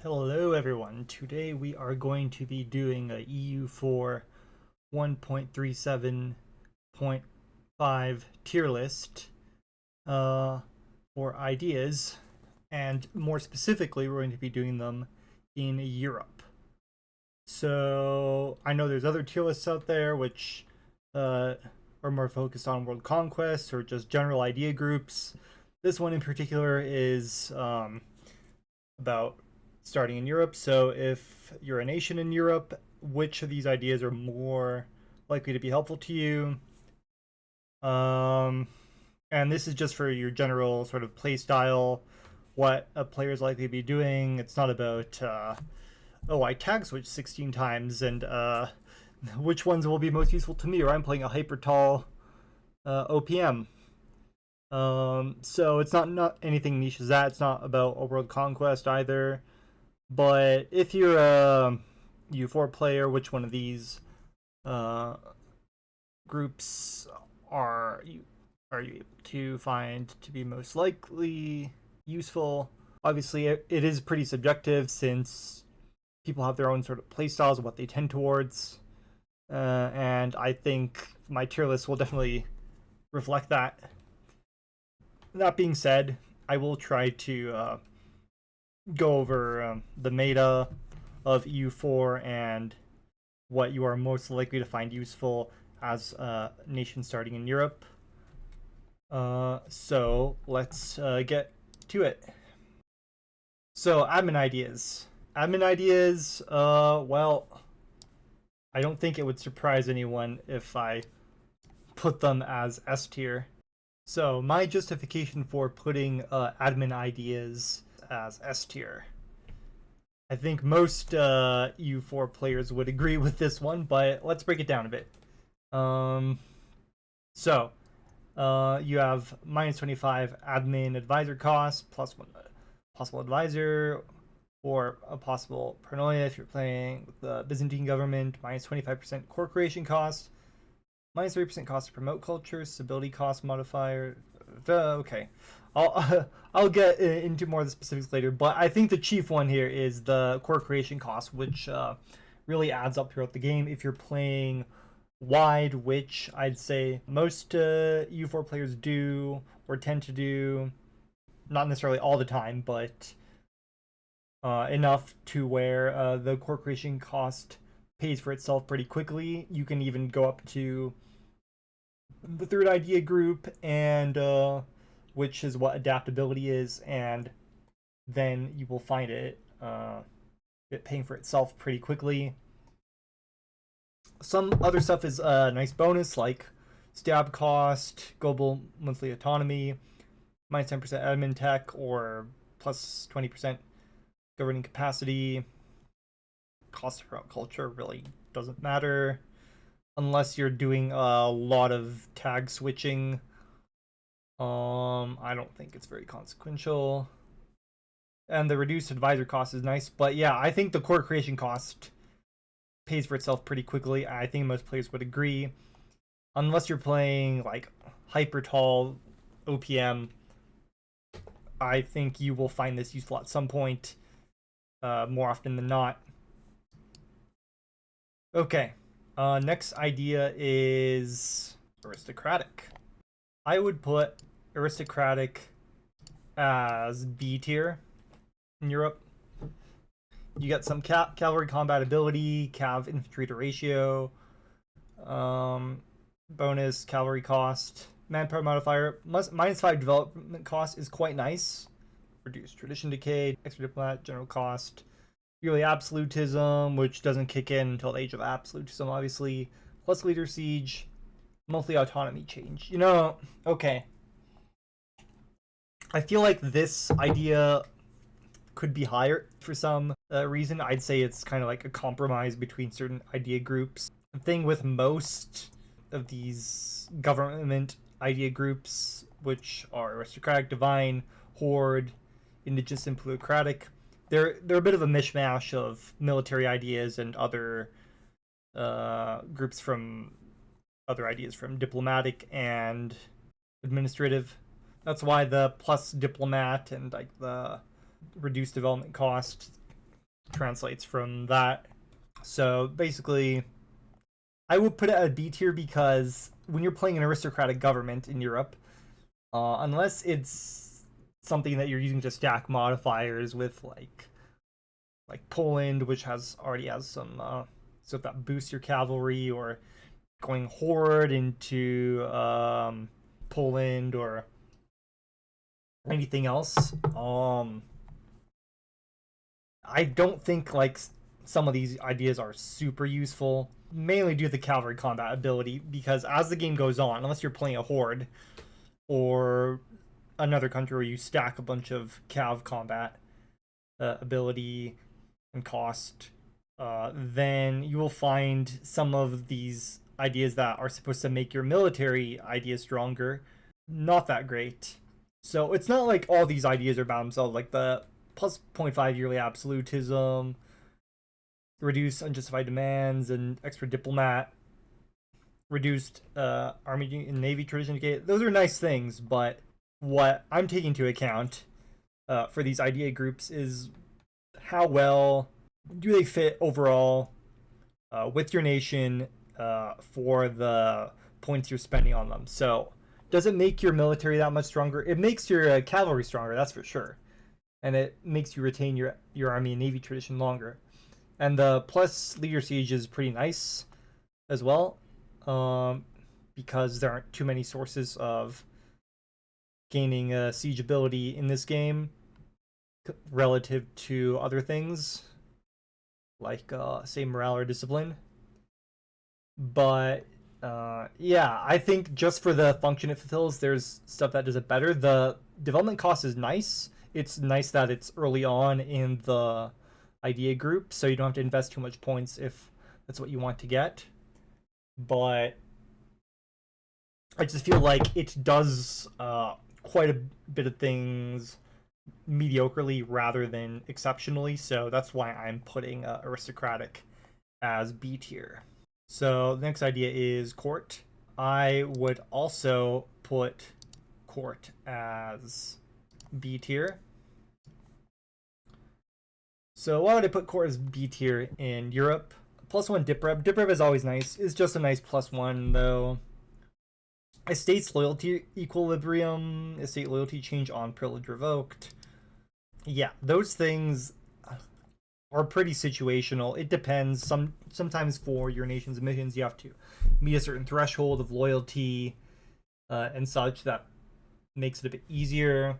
Hello everyone, today we are going to be doing a EU4 1.37.5 tier list for ideas, and more specifically we're going to be doing them in Europe. So I know there's other tier lists out there which are more focused on world conquest or just general idea groups. This one in particular is about starting in Europe. So if you're a nation in Europe, which of these ideas are more likely to be helpful to you? And this is just for your general sort of play style, what a player is likely to be doing. It's not about oh, I tag switch 16 times and which ones will be most useful to me, or I'm playing a hyper tall OPM. So it's not anything niche as that. It's not about a world conquest either. But if you're a EU4 player, which one of these groups are you able to find to be most likely useful? Obviously, it is pretty subjective since people have their own sort of playstyles of what they tend towards, and I think my tier list will definitely reflect that. That being said, I will try to go over the meta of EU4 and what you are most likely to find useful as a nation starting in Europe. So let's get to it. So admin ideas. Well, I don't think it would surprise anyone if I put them as S tier. So my justification for putting admin ideas as S tier. I think most EU4 players would agree with this one, but let's break it down a bit. So you have minus 25 admin advisor cost, plus one possible advisor, or a possible paranoia if you're playing with the Byzantine government, minus 25% core creation cost, minus 30% cost to promote culture, stability cost modifier. Okay, I'll get into more of the specifics later, but I think the chief one here is the core creation cost, which really adds up throughout the game if you're playing wide, which I'd say most EU4 players do or tend to do, not necessarily all the time, but enough to where the core creation cost pays for itself pretty quickly. You can even go up to the third idea group, and which is what adaptability is, and then you will find it paying for itself pretty quickly. Some other stuff is a nice bonus, like stab cost, global monthly autonomy, minus 10% admin tech, or plus 20% governing capacity. Cost of route culture really doesn't matter unless you're doing a lot of tag switching. I don't think it's very consequential. And the reduced advisor cost is nice, but yeah, I think the core creation cost pays for itself pretty quickly. I think most players would agree. Unless you're playing like hyper tall OPM, I think you will find this useful at some point, more often than not. Okay, next idea is Aristocratic. I would put Aristocratic as B tier in Europe. You get some cavalry combat ability, cav infantry to ratio, bonus cavalry cost, manpower modifier, minus 5 development cost is quite nice. Reduced tradition decay, extra diplomat, general cost, yearly absolutism, which doesn't kick in until the age of absolutism, obviously, plus leader siege, monthly autonomy change. Okay. I feel like this idea could be higher for some reason. I'd say it's kind of like a compromise between certain idea groups. The thing with most of these government idea groups, which are Aristocratic, Divine, Horde, Indigenous, and Plutocratic, they're a bit of a mishmash of military ideas and other groups from other ideas from diplomatic and administrative. That's why the plus diplomat and like the reduced development cost translates from that. So basically, I would put it at B tier because when you're playing an aristocratic government in Europe, unless it's something that you're using to stack modifiers with, like Poland, which already has some stuff that boosts your cavalry, or going Horde into Poland, or anything else. I don't think like some of these ideas are super useful, mainly due to the cavalry combat ability, because as the game goes on, unless you're playing a Horde or another country where you stack a bunch of cav combat ability and cost, then you will find some of these ideas that are supposed to make your military ideas stronger not that great. So it's not like all these ideas are by themselves, like the plus 0.5 yearly absolutism, reduce unjustified demands, and extra diplomat, reduced army and navy tradition. Those are nice things, but what I'm taking into account for these idea groups is how well do they fit overall with your nation for the points you're spending on them. So does it make your military that much stronger? It makes your cavalry stronger, that's for sure. And it makes you retain your army and navy tradition longer. And the plus leader siege is pretty nice as well, because there aren't too many sources of gaining siege ability in this game relative to other things like say morale or discipline. But yeah, I think just for the function it fulfills, there's stuff that does it better. The development cost is nice. It's nice that it's early on in the idea group, so you don't have to invest too much points if that's what you want to get. But I just feel like it does quite a bit of things mediocrely rather than exceptionally, so that's why I'm putting Aristocratic as B tier. So the next idea is Court. I would also put Court as B tier. So why would I put Court as B tier in Europe? +1 dip rev. Dip rev is always nice. It's just a nice +1 though. Estate's loyalty equilibrium, estate loyalty change on privilege revoked. Yeah, those things are pretty situational. It depends. Sometimes for your nation's missions, you have to meet a certain threshold of loyalty and such that makes it a bit easier.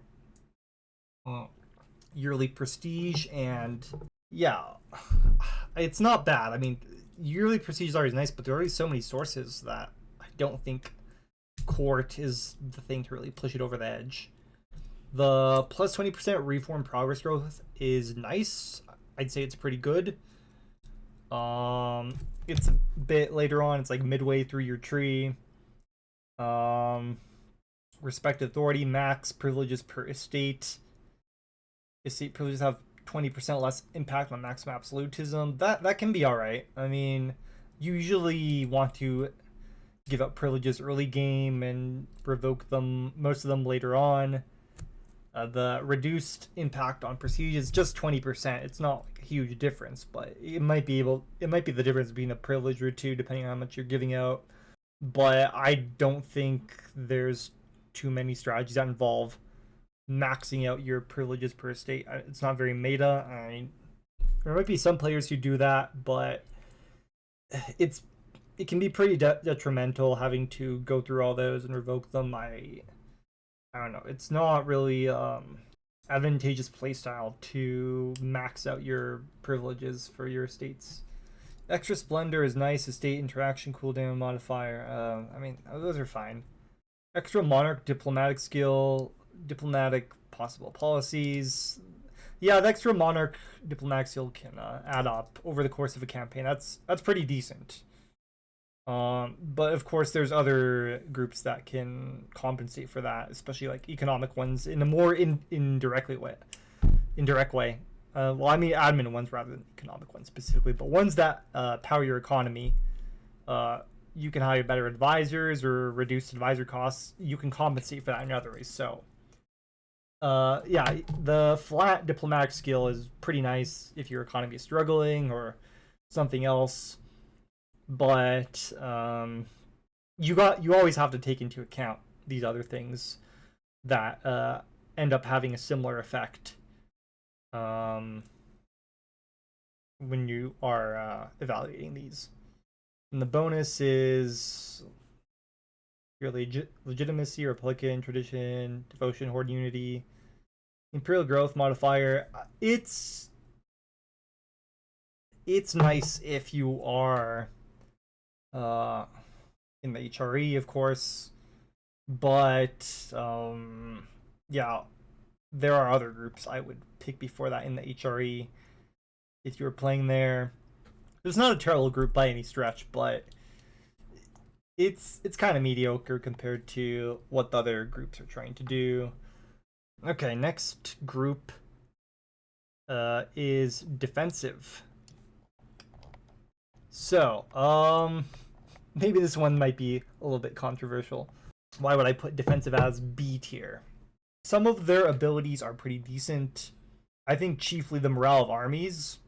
Yearly prestige, and yeah, it's not bad. I mean, yearly prestige is always nice, but there are already so many sources that I don't think Court is the thing to really push it over the edge. The plus 20% reform progress growth is nice. I'd say it's pretty good. It's a bit later on. It's like midway through your tree. Respect authority, max privileges per estate. Estate privileges have 20% less impact on maximum absolutism. That can be alright. I mean, you usually want to give up privileges early game and revoke them, most of them later on. The reduced impact on prestige is just 20%. It's not like a huge difference, but it might be the difference between a privilege or two depending on how much you're giving out. But I don't think there's too many strategies that involve maxing out your privileges per estate. It's not very meta. I mean, there might be some players who do that, but it can be pretty detrimental having to go through all those and revoke them. I don't know. It's not really advantageous playstyle to max out your privileges for your estates. Extra Splendor is nice. Estate interaction cooldown modifier. I mean, those are fine. Extra Monarch diplomatic skill, diplomatic possible policies. Yeah, the extra Monarch diplomatic skill can add up over the course of a campaign. That's pretty decent. But of course, there's other groups that can compensate for that, especially like economic ones in a more indirect way. Well, I mean admin ones rather than economic ones specifically, but ones that power your economy. You can hire better advisors or reduce advisor costs. You can compensate for that in other ways. So Yeah, the flat diplomatic skill is pretty nice if your economy is struggling or something else, but you always have to take into account these other things that end up having a similar effect um, when you are evaluating these. And the bonus is your legitimacy, Republican tradition, devotion, horde unity, imperial growth modifier. It's nice if you are uh, in the HRE, of course, but yeah, there are other groups I would pick before that in the HRE if you were playing there. It's not a terrible group by any stretch, but it's kind of mediocre compared to what the other groups are trying to do. Okay, next group is defensive. So, maybe this one might be a little bit controversial. Why would I put defensive as B tier? Some of their abilities are pretty decent. I think chiefly the morale of armies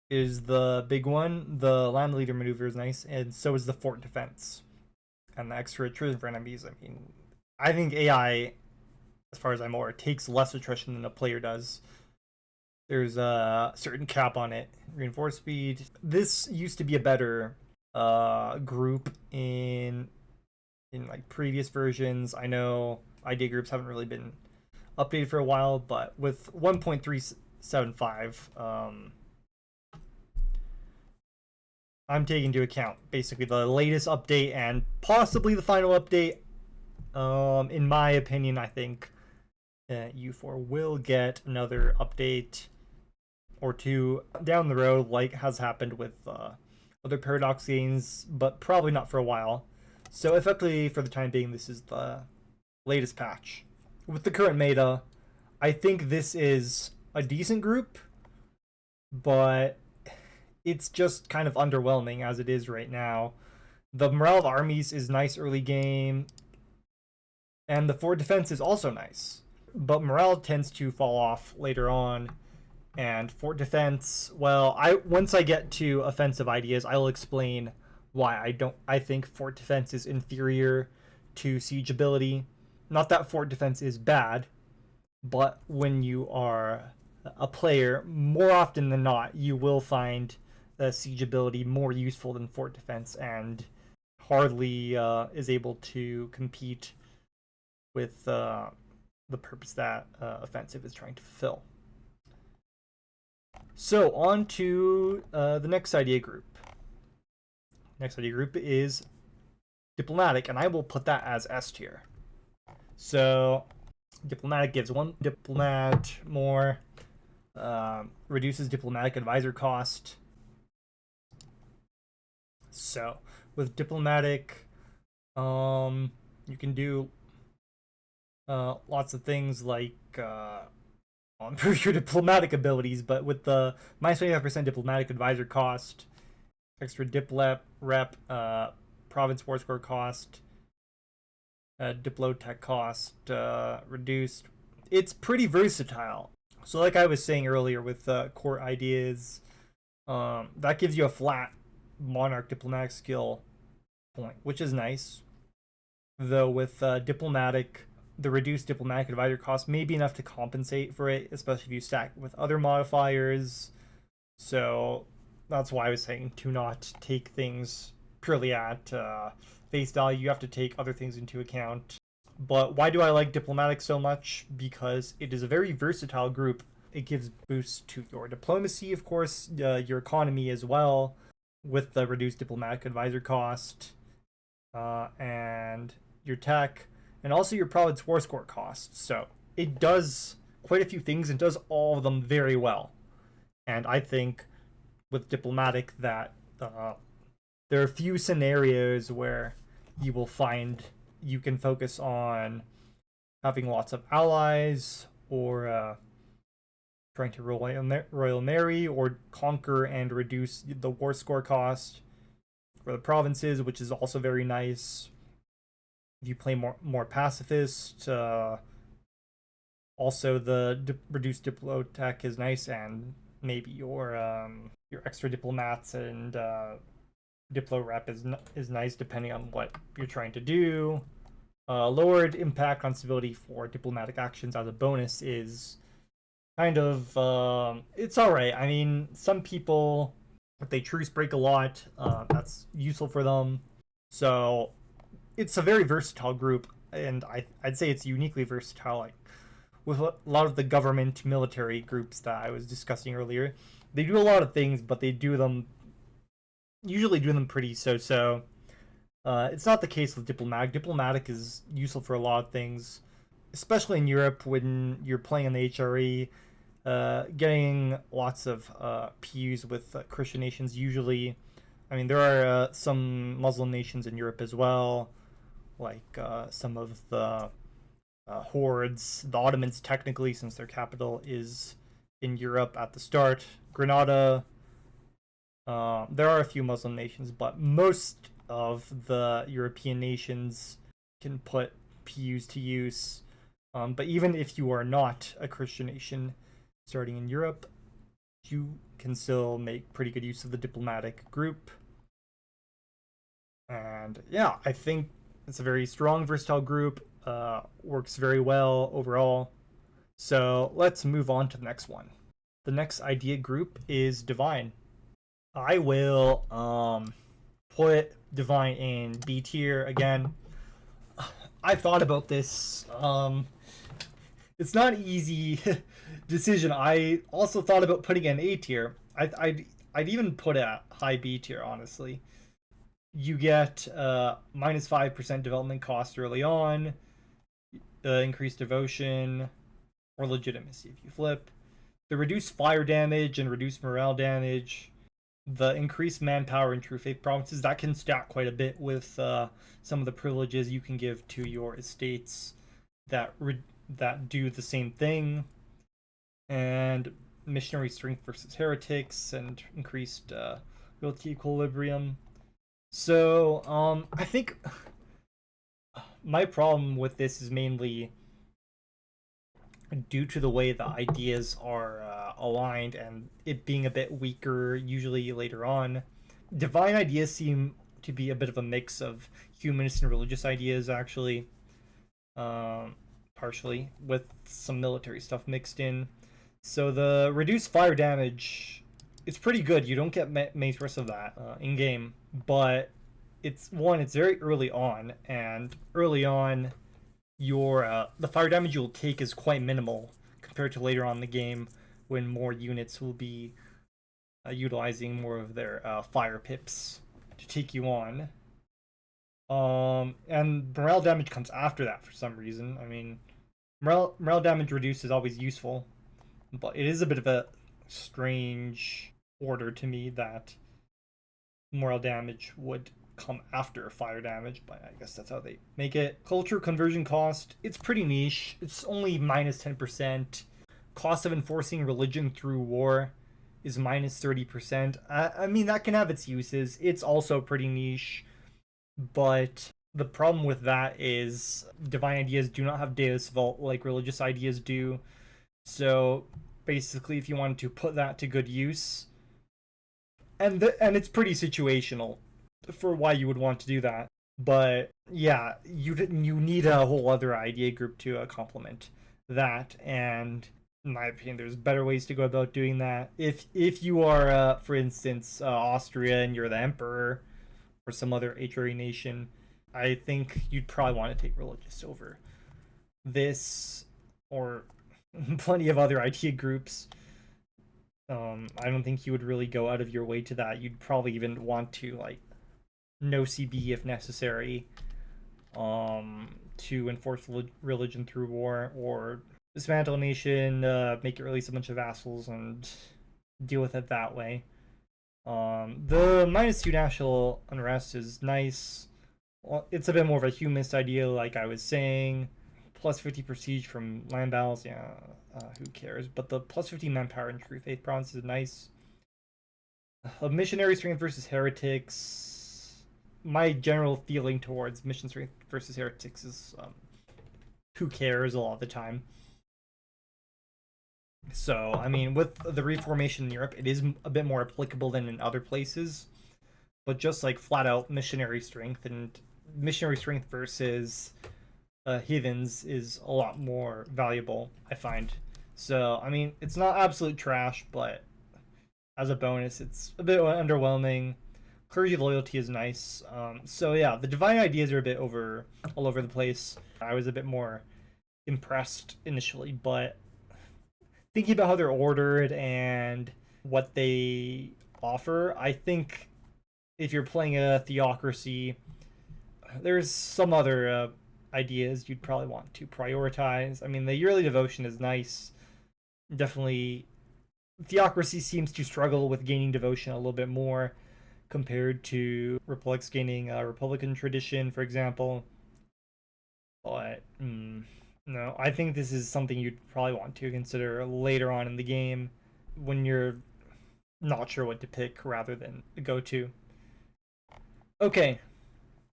is the big one. The land leader maneuver is nice, and so is the fort defense. And the extra attrition for enemies. I mean, I think AI, as far as I'm aware, takes less attrition than a player does. There's a certain cap on it. Reinforced speed. This used to be a better group in like previous versions. I know idea groups haven't really been updated for a while, but with 1.375, I'm taking into account basically the latest update and possibly the final update. In my opinion, I think EU4 will get another update or two down the road, like has happened with other Paradox games, but probably not for a while. So effectively, for the time being, this is the latest patch. With the current meta, I think this is a decent group, but it's just kind of underwhelming as it is right now. The morale of armies is nice early game, and the fort defense is also nice, but morale tends to fall off later on. And fort defense, well, once I get to offensive ideas, I will explain why I think fort defense is inferior to siege ability. Not that fort defense is bad, but when you are a player, more often than not, you will find the siege ability more useful than fort defense, and hardly is able to compete with the purpose that offensive is trying to fulfill. So on to the next idea group. Next idea group is diplomatic, and I will put that as S tier. So diplomatic gives one diplomat more, reduces diplomatic advisor cost. So with diplomatic, you can do lots of things like improve your diplomatic abilities, but with the minus 25% diplomatic advisor cost, extra dip rep, province war score cost, diplotech cost reduced. It's pretty versatile. So like I was saying earlier with core ideas, that gives you a flat monarch diplomatic skill point, which is nice. Though with diplomatic, the reduced diplomatic advisor cost may be enough to compensate for it, especially if you stack with other modifiers. So that's why I was saying to not take things purely at face value. You have to take other things into account. But why do I like diplomatic so much? Because it is a very versatile group. It gives boosts to your diplomacy, of course, your economy as well, with the reduced diplomatic advisor cost, and your tech, and also your province war score costs. So it does quite a few things and does all of them very well. And I think with diplomatic that there are a few scenarios where you will find you can focus on having lots of allies, or trying to royal marry or conquer and reduce the war score cost for the provinces, which is also very nice. If you play more pacifist, Also, the reduced diplotech is nice, and maybe your extra diplomats and diplo rep is nice depending on what you're trying to do. Lowered impact on civility for diplomatic actions as a bonus is kind of it's all right. I mean, some people, if they truce break a lot, that's useful for them. So it's a very versatile group, and I'd say it's uniquely versatile. Like with a lot of the government military groups that I was discussing earlier, they do a lot of things, but they usually do them pretty so. It's not the case with diplomatic. Diplomatic is useful for a lot of things, especially in Europe when you're playing in the HRE. Getting lots of PUs with Christian nations usually. I mean, there are some Muslim nations in Europe as well, like some of the hordes, the Ottomans technically, since their capital is in Europe at the start. Granada. There are a few Muslim nations, but most of the European nations can put PUs to use. But even if you are not a Christian nation starting in Europe, you can still make pretty good use of the diplomatic group. And yeah, I think it's a very strong, versatile group. Works very well overall. So let's move on to the next one. The next idea group is Divine. I will put Divine in B tier again. I thought about this. It's not an easy decision. I also thought about putting it in A tier. I'd even put it at high B tier, honestly. You get minus 5% development cost early on, increased devotion, or legitimacy if you flip. The reduced fire damage and reduced morale damage. The increased manpower in True Faith provinces, that can stack quite a bit with some of the privileges you can give to your estates that do the same thing. And missionary strength versus heretics and increased loyalty equilibrium. So I think my problem with this is mainly due to the way the ideas are aligned and it being a bit weaker usually later on. Divine ideas seem to be a bit of a mix of humanist and religious ideas, actually, partially, with some military stuff mixed in. So the reduced fire damage, it's pretty good. You don't get many threats of that in game, but it's very early on, and early on, your the fire damage you'll take is quite minimal compared to later on in the game when more units will be utilizing more of their fire pips to take you on. And morale damage comes after that for some reason. I mean, morale damage reduced is always useful, but it is a bit of a strange order to me that morale damage would come after fire damage, but I guess that's how they make it. Culture conversion cost, it's pretty niche. It's only minus 10%. Cost of enforcing religion through war is minus 30%. I mean, that can have its uses. It's also pretty niche, but the problem with that is divine ideas do not have Deus Vult like religious ideas do. So basically, if you wanted to put that to good use, and it's pretty situational for why you would want to do that. But yeah, you need a whole other idea group to complement that, and in my opinion, there's better ways to go about doing that. If you are, for instance, Austria and you're the emperor, or some other HRE nation, I think you'd probably want to take religious over this or plenty of other idea groups. I don't think you would really go out of your way to that. You'd probably even want to like no CB if necessary, to enforce religion through war, or dismantle a nation, make it release a bunch of vassals, and deal with it that way. The -2 national unrest is nice. Well, it's a bit more of a humanist idea, like I was saying. Plus 50 prestige from land battles, yeah, who cares? But the plus 50 manpower in True Faith province is nice. Missionary strength versus heretics. My general feeling towards mission strength versus heretics is who cares a lot of the time. So, I mean, with the reformation in Europe, it is a bit more applicable than in other places. But just like flat out missionary strength and missionary strength versus heathens is a lot more valuable, I find. So, I mean, it's not absolute trash, but as a bonus, it's a bit underwhelming. Clergy loyalty is nice. So yeah, the divine ideas are a bit all over the place. I was a bit more impressed initially, but thinking about how they're ordered and what they offer, I think if you're playing a theocracy, there's some other ideas you'd probably want to prioritize. I mean, the yearly devotion is nice. Definitely, theocracy seems to struggle with gaining devotion a little bit more compared to republics gaining a republican tradition, for example. But no, I think this is something you'd probably want to consider later on in the game when you're not sure what to pick rather than go to. Okay,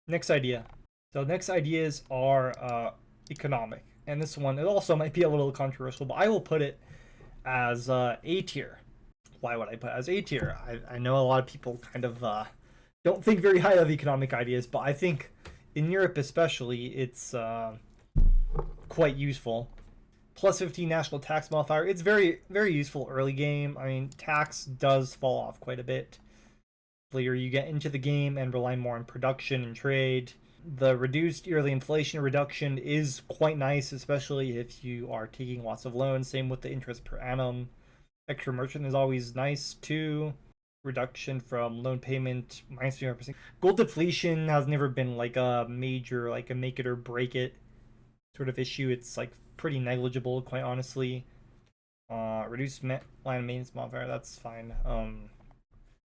next idea. So next ideas are economic, and this one it also might be a little controversial, but I will put it as A tier. Why would I put it as A tier? I know a lot of people kind of don't think very high of economic ideas, but I think in Europe especially, it's quite useful. Plus 15 national tax modifier. It's very, very useful early game. I mean, tax does fall off quite a bit later you get into the game and rely more on production and trade. The reduced yearly inflation reduction is quite nice, especially if you are taking lots of loans. Same with the interest per annum. Extra merchant is always nice too. Reduction from loan payment minus 300%. Gold depletion has never been like a major, like a make it or break it sort of issue. It's like pretty negligible, quite honestly. Reduced line maintenance modifier, that's fine.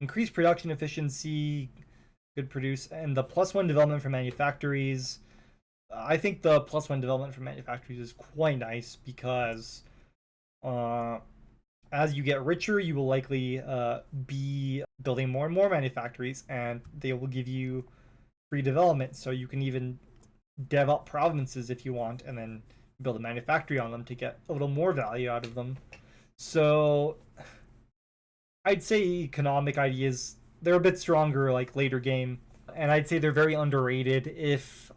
Increased production efficiency, good produce, and the +1 development for manufactories. I think the +1 development for manufactories is quite nice because as you get richer, you will likely be building more and more manufactories, and they will give you free development. So you can even dev up provinces if you want, and then build a manufactory on them to get a little more value out of them. So I'd say economic ideas, they're a bit stronger like later game, and I'd say they're very underrated if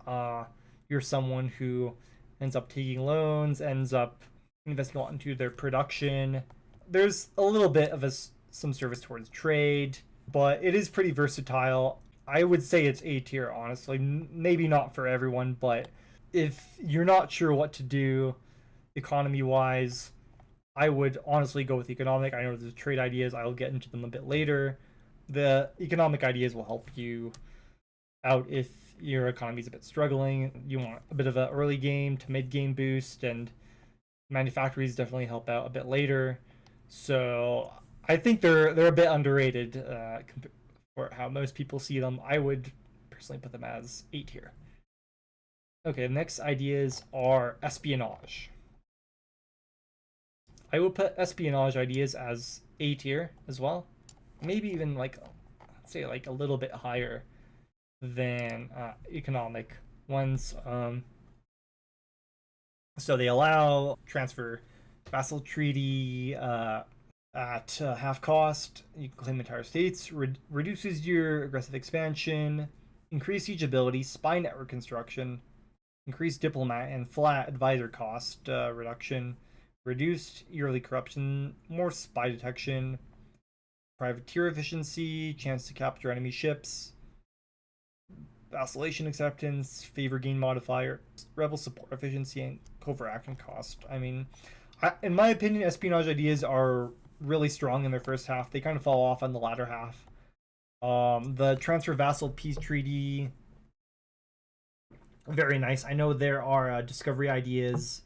you're someone who ends up taking loans, ends up investing a lot into their production. There's a little bit of some service towards trade, but it is pretty versatile. I would say it's A tier, honestly. Maybe not for everyone, but if you're not sure what to do economy wise, I would honestly go with economic. I know there's trade ideas. I'll get into them a bit later. The economic ideas will help you out if your economy is a bit struggling. You want a bit of an early game to mid game boost, and manufactories definitely help out a bit later. So I think they're a bit underrated for how most people see them. I would personally put them as A tier. Okay, the next ideas are espionage. I would put espionage ideas as A tier as well. Maybe even like, let's say like a little bit higher than economic ones. So they allow transfer vassal treaty at half cost. You can claim entire states. Reduces your aggressive expansion. Increase siege ability. Spy network construction. Increase diplomat and flat advisor cost reduction. Reduced yearly corruption. More spy detection. Privateer efficiency. Chance to capture enemy ships. Vacillation acceptance. Favor gain modifier. Rebel support efficiency and covert action cost. I mean, in my opinion, espionage ideas are really strong in their first half. They kind of fall off on the latter half. The transfer vassal peace treaty, very nice. I know there are discovery ideas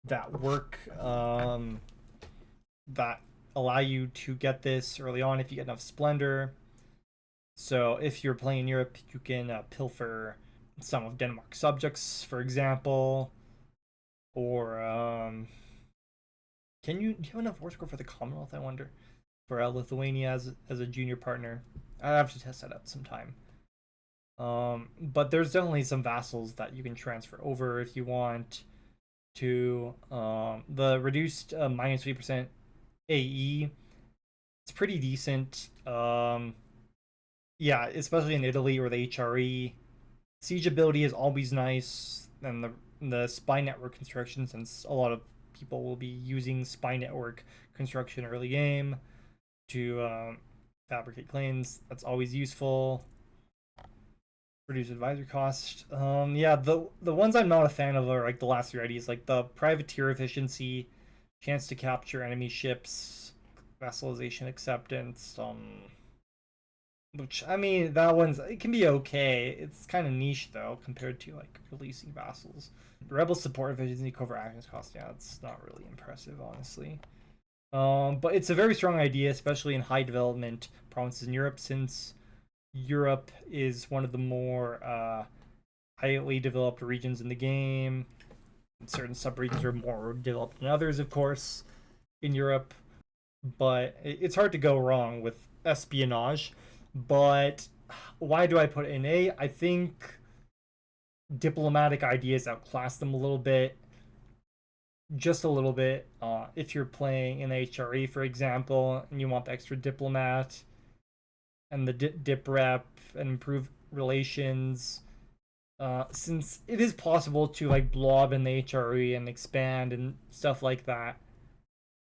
that work that allow you to get this early on if you get enough splendor. So if you're playing in Europe, you can pilfer some of Denmark's subjects, for example, or do you have enough war score for the Commonwealth? I wonder for Lithuania as a junior partner. I have to test that out sometime. But there's definitely some vassals that you can transfer over if you want to the reduced minus 3% AE. It's pretty decent. Yeah, especially in Italy or the HRE. Siege ability is always nice, and the spy network construction, since a lot of people will be using spy network construction early game to fabricate claims. That's always useful. Reduce advisor cost. Yeah, the ones I'm not a fan of are like the last three ideas, like the privateer efficiency, chance to capture enemy ships, vassalization acceptance. Which, I mean, that one's, it can be okay. It's kind of niche though compared to like releasing vassals. Rebel support efficiency, covert actions cost. Yeah, it's not really impressive, honestly. But it's a very strong idea, especially in high development provinces in Europe, since Europe is one of the more highly developed regions in the game. Certain subregions are more developed than others, of course, in Europe. But it's hard to go wrong with espionage. But why do I put it in A? I think diplomatic ideas outclass them a little bit. Just a little bit. If you're playing in HRE, for example, and you want the extra diplomat and the dip rep and improve relations, since it is possible to like blob in the HRE and expand and stuff like that,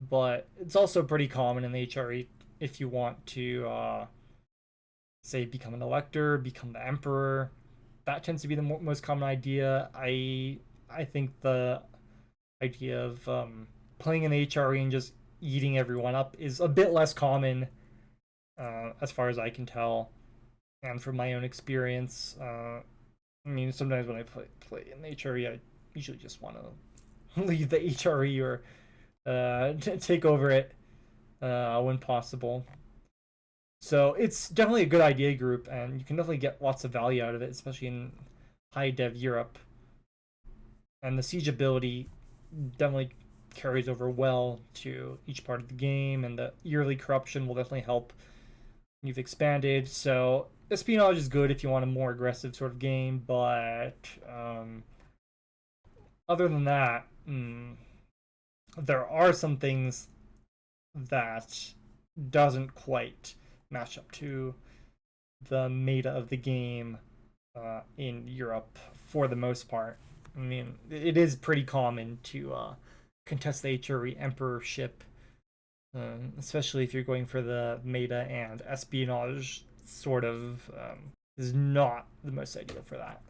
but it's also pretty common in the HRE if you want to say become an elector, become the emperor. That tends to be the most common idea. I think the idea of playing in the HRE and just eating everyone up is a bit less common, as far as I can tell, and from my own experience. I mean, sometimes when I play in the HRE, I usually just want to leave the HRE or take over it when possible. So it's definitely a good idea group, and you can definitely get lots of value out of it, especially in high dev Europe. And the siege ability definitely carries over well to each part of the game, and the yearly corruption will definitely help when you've expanded. So espionage is good if you want a more aggressive sort of game, but other than that, there are some things that doesn't quite match up to the meta of the game in Europe for the most part. I mean, it is pretty common to contest the HRE emperorship, especially if you're going for the meta, and espionage sort of is not the most ideal for that.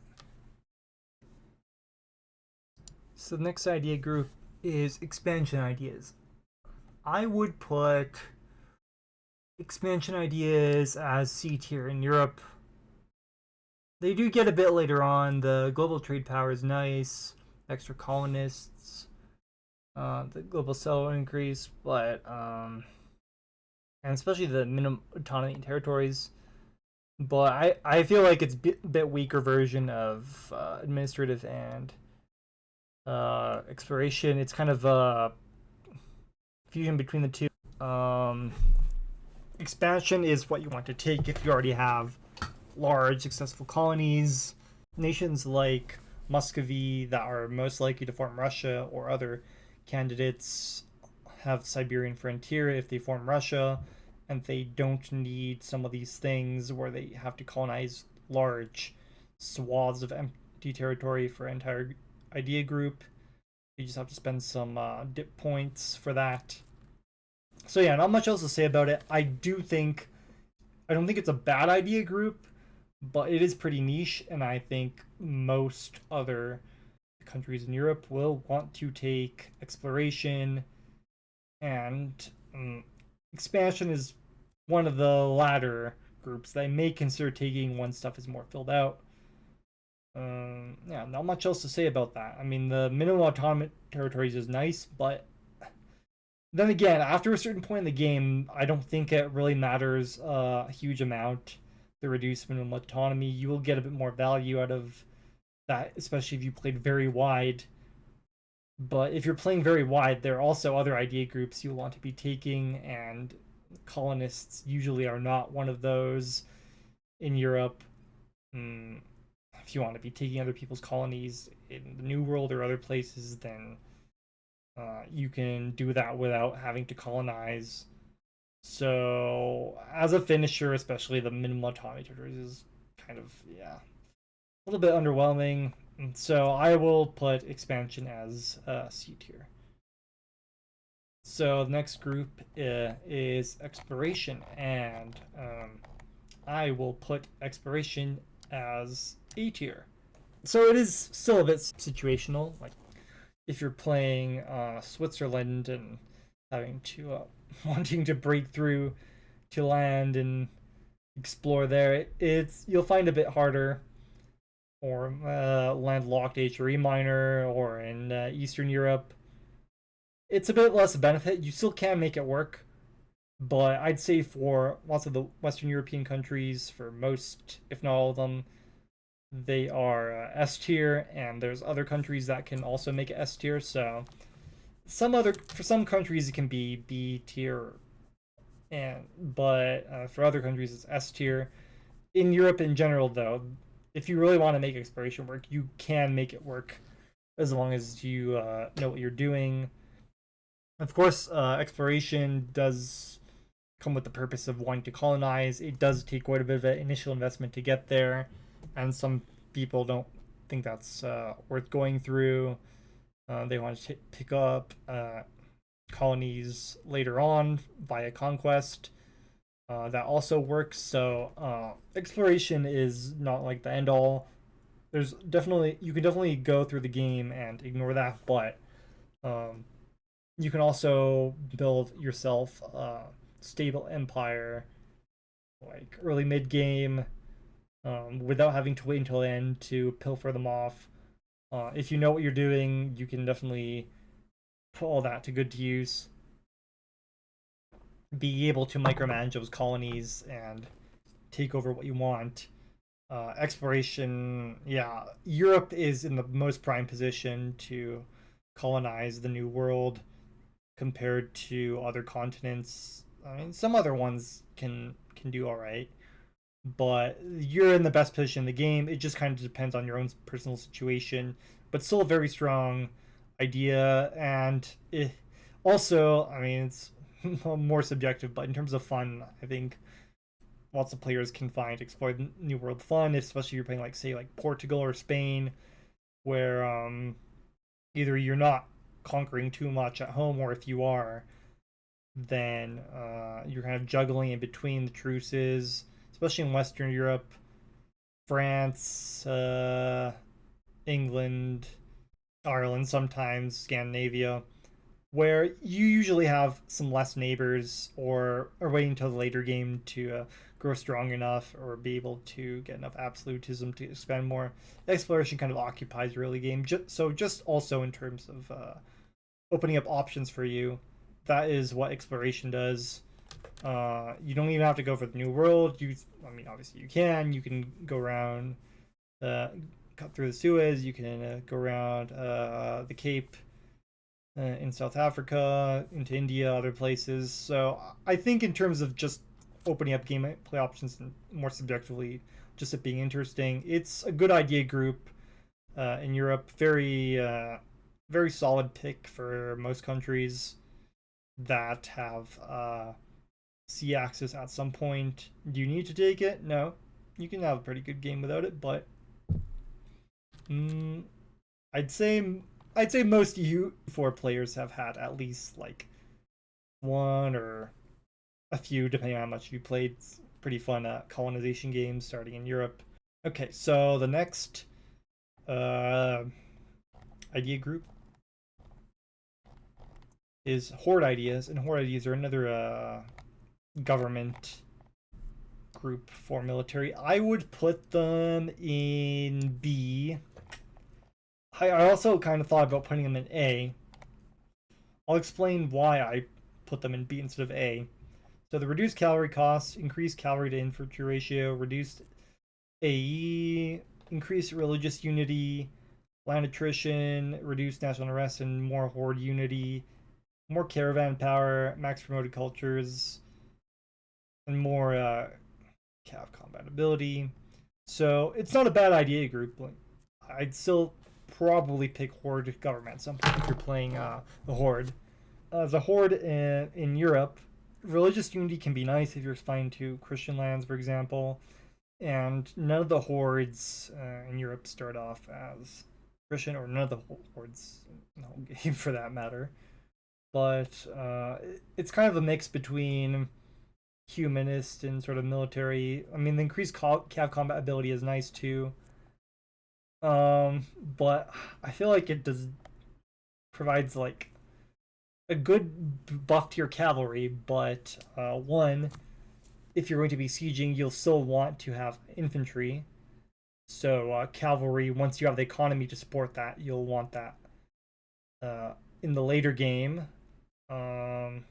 So the next idea group is expansion ideas. I would put expansion ideas as C tier in Europe. They do get a bit later on. The global trade power is nice, extra colonists, the global settlement increase, but and especially the minimum autonomy in territories. But I feel like it's a bit weaker version of administrative and exploration. It's kind of a fusion between the two. Expansion is what you want to take if you already have large, successful colonies. Nations like Muscovy that are most likely to form Russia, or other candidates have Siberian frontier if they form Russia, and they don't need some of these things where they have to colonize large swaths of empty territory for an entire idea group. You just have to spend some dip points for that. So yeah, not much else to say about it. I don't think it's a bad idea group, but it is pretty niche, and I think most other countries in Europe will want to take exploration, and expansion is one of the latter groups that I may consider taking when stuff is more filled out. Yeah, not much else to say about that. I mean, the minimum autonomous territories is nice, but then again, after a certain point in the game, I don't think it really matters a huge amount. The reduced minimum autonomy, you will get a bit more value out of that, especially if you played very wide. But if you're playing very wide, there are also other idea groups you want to be taking, and colonists usually are not one of those in Europe. If you want to be taking other people's colonies, in the New World or other places, then you can do that without having to colonize. So as a finisher, especially the minimal autonomy territories is kind of, yeah, a little bit underwhelming. So I will put expansion as C tier. So the next group is exploration, and I will put exploration as A tier. So it is still a bit situational. Like if you're playing Switzerland and having to wanting to break through to land and explore there, it's you'll find a bit harder. Or landlocked HRE minor, or in Eastern Europe, it's a bit less benefit. You still can make it work, but I'd say for lots of the Western European countries, for most, if not all of them, they are S tier, and there's other countries that can also make it S tier. So for some countries it can be B tier, but for other countries it's S tier. In Europe in general, though, if you really want to make exploration work, you can make it work as long as you know what you're doing. Of course, exploration does come with the purpose of wanting to colonize. It does take quite a bit of an initial investment to get there, and some people don't think that's worth going through. They want to pick up colonies later on via conquest. That also works. So exploration is not like the end all. There's definitely you can definitely go through the game and ignore that, but you can also build yourself a stable empire, like early mid game, without having to wait until the end to pilfer them off. If you know what you're doing, you can definitely put all that to good use. Be able to micromanage those colonies and take over what you want. Exploration, yeah, Europe is in the most prime position to colonize the New World compared to other continents. I mean, some other ones can do all right, but you're in the best position in the game. It just kind of depends on your own personal situation, but still a very strong idea. And also, I mean, it's more subjective, but in terms of fun, I think lots of players can find explore the New World fun, especially if you're playing like say like Portugal or Spain, where either you're not conquering too much at home, or if you are, then you're kind of juggling in between the truces, especially in Western Europe, France, England, Ireland, sometimes Scandinavia, where you usually have some less neighbors, or are waiting until the later game to grow strong enough or be able to get enough absolutism to expand more. Exploration kind of occupies your early game. So just also in terms of opening up options for you, that is what exploration does. You don't even have to go for the New World. I mean, obviously you can. You can go around, cut through the Suez. You can go around the Cape in South Africa, into India, other places. So I think in terms of just opening up gameplay options and more subjectively, just it being interesting, it's a good idea group in Europe. Very solid pick for most countries that have sea access at some point. Do you need to take it? No, you can have a pretty good game without it, but I'd say most EU4 players have had at least like one or a few, depending on how much you played. It's pretty fun colonization games starting in Europe. Okay, so the next idea group is Horde ideas, and Horde ideas are another government group for military. I would put them in B. I also kind of thought about putting them in A. I'll explain why I put them in B instead of A. So the reduced cavalry costs, increased cavalry to infantry ratio, reduced AE, increased religious unity, land attrition, reduced national unrest, and more horde unity, more caravan power, max promoted cultures, and more cav combat ability. So it's not a bad idea group. I'd still probably pick Horde government at some point if you're playing the Horde. The Horde in Europe, religious unity can be nice if you're spying to Christian lands, for example. And none of the hordes in Europe start off as Christian, or none of the hordes in the whole game for that matter. But it's kind of a mix between humanist and sort of military. I mean, the increased cav combat ability is nice too. But I feel like it provides like a good buff to your cavalry, but one, if you're going to be sieging, you'll still want to have infantry. So cavalry, once you have the economy to support that, you'll want that. In the later game, and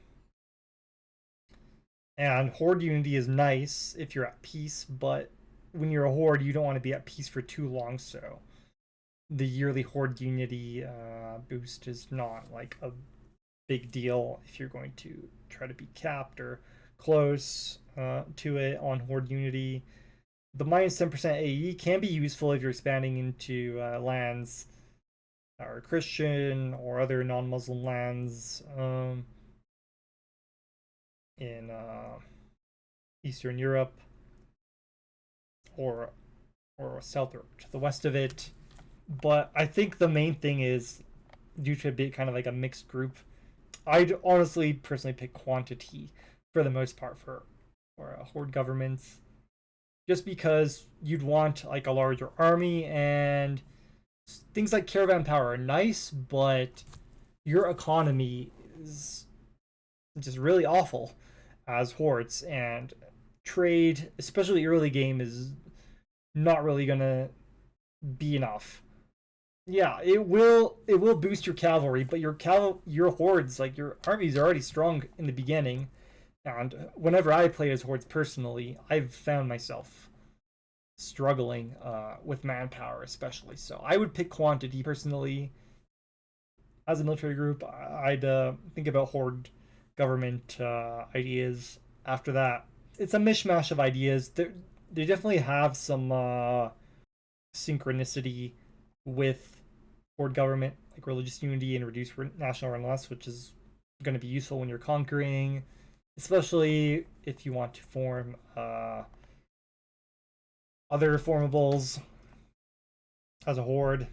Horde unity is nice if you're at peace, but when you're a Horde, you don't want to be at peace for too long. So the yearly Horde unity boost is not like a big deal if you're going to try to be capped or close to it on Horde unity. The minus 10% AE can be useful if you're expanding into lands or Christian or other non-Muslim lands in Eastern Europe or south or to the west of it. But I think the main thing is, due to it being kind of like a mixed group, I'd honestly personally pick quantity for the most part for Horde governments, just because you'd want like a larger army, and things like caravan power are nice, but your economy is just really awful as Hordes, and trade, especially early game, is not really gonna be enough. Yeah, it will boost your cavalry, but your hordes, like your armies, are already strong in the beginning. And whenever I play as hordes personally, I've found myself struggling with manpower, especially. So I would pick quantity personally. As a military group, I'd think about horde government ideas. After that, it's a mishmash of ideas. They definitely have some synchronicity with horde government, like religious unity and reduced national unrest, which is going to be useful when you're conquering, especially if you want to form other formables as a horde.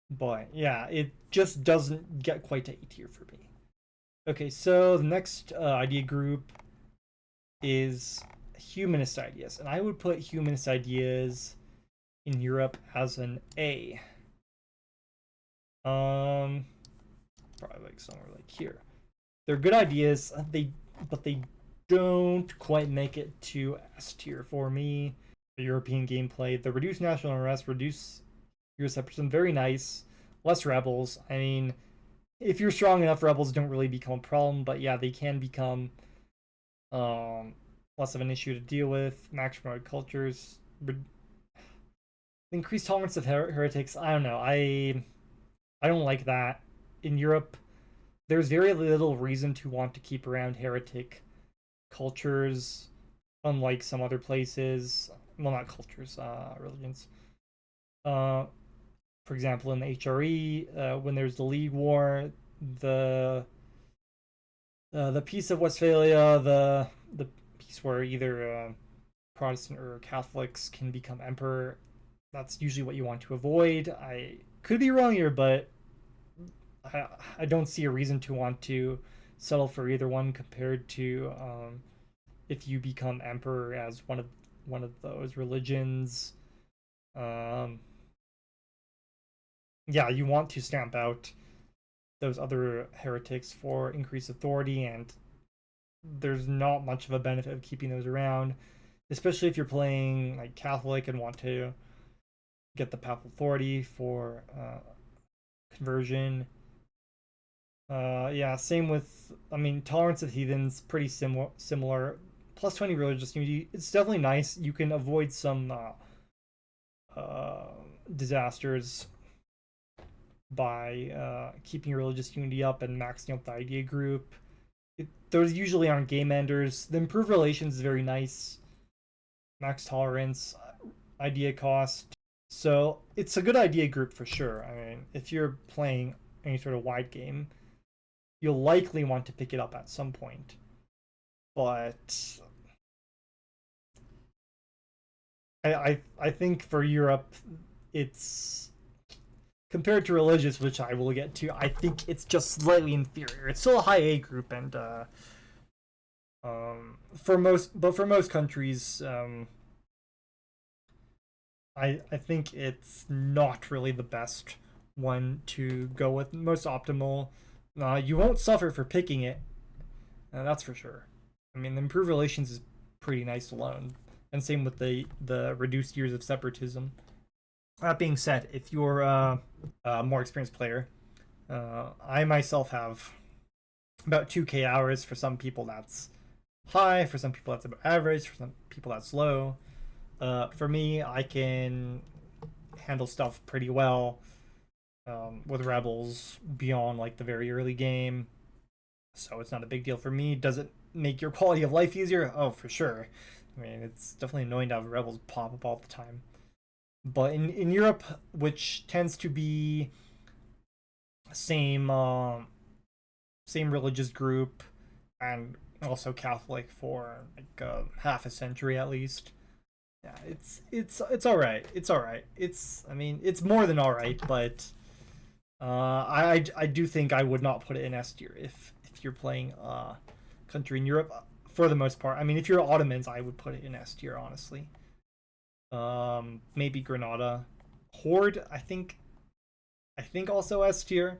But yeah, it just doesn't get quite to A tier for me. Okay, so the next idea group is humanist ideas, and I would put humanist ideas in Europe as an A. Probably like somewhere like here. They're good ideas, but they don't quite make it to S tier for me. The European gameplay, the reduced national unrest, reduce your separation, very nice. Less rebels. I mean, if you're strong enough, rebels don't really become a problem, but yeah, they can become less of an issue to deal with. Max promoted cultures, increased tolerance of heretics. I don't know. I don't like that. In Europe, there's very little reason to want to keep around heretic cultures, unlike some other places. Well, not cultures, religions. For example, in the HRE, when there's the League War, the Peace of Westphalia, the peace where either Protestant or Catholics can become emperor, that's usually what you want to avoid. I could be wrong here, but I don't see a reason to want to settle for either one compared to if you become emperor as one of those religions. Yeah, you want to stamp out those other heretics for increased authority, and there's not much of a benefit of keeping those around, especially if you're playing like Catholic and want to get the papal authority for conversion. Yeah, same with, I mean, tolerance of heathens, pretty similar. Plus 20 religious unity, it's definitely nice. You can avoid some disasters by keeping your religious unity up and maxing out the idea group. Those usually aren't game enders. The improved relations is very nice. Max tolerance, idea cost, So it's a good idea group for sure. I mean, if you're playing any sort of wide game, you'll likely want to pick it up at some point. But I think for Europe, it's compared to religious, which I will get to. I think it's just slightly inferior. It's still a high A group, and for most countries, I think it's not really the best one to go with. Most optimal. You won't suffer for picking it. That's for sure. I mean, the improved relations is pretty nice alone, and same with the reduced years of separatism. That being said, if you're a more experienced player, I myself have about 2K hours. For some people, that's high. For some people, that's about average. For some people, that's low. For me, I can handle stuff pretty well with rebels beyond like the very early game, so it's not a big deal for me. Does it make your quality of life easier? Oh, for sure. I mean, it's definitely annoying to have rebels pop up all the time. But in Europe, which tends to be same same religious group and also Catholic for like half a century at least. Yeah, it's all right. It's all right. I mean it's more than all right, but I do think I would not put it in S tier if you're playing country in Europe for the most part. I mean, if you're Ottomans, I would put it in S tier honestly. Maybe Granada, Horde. I think also S tier.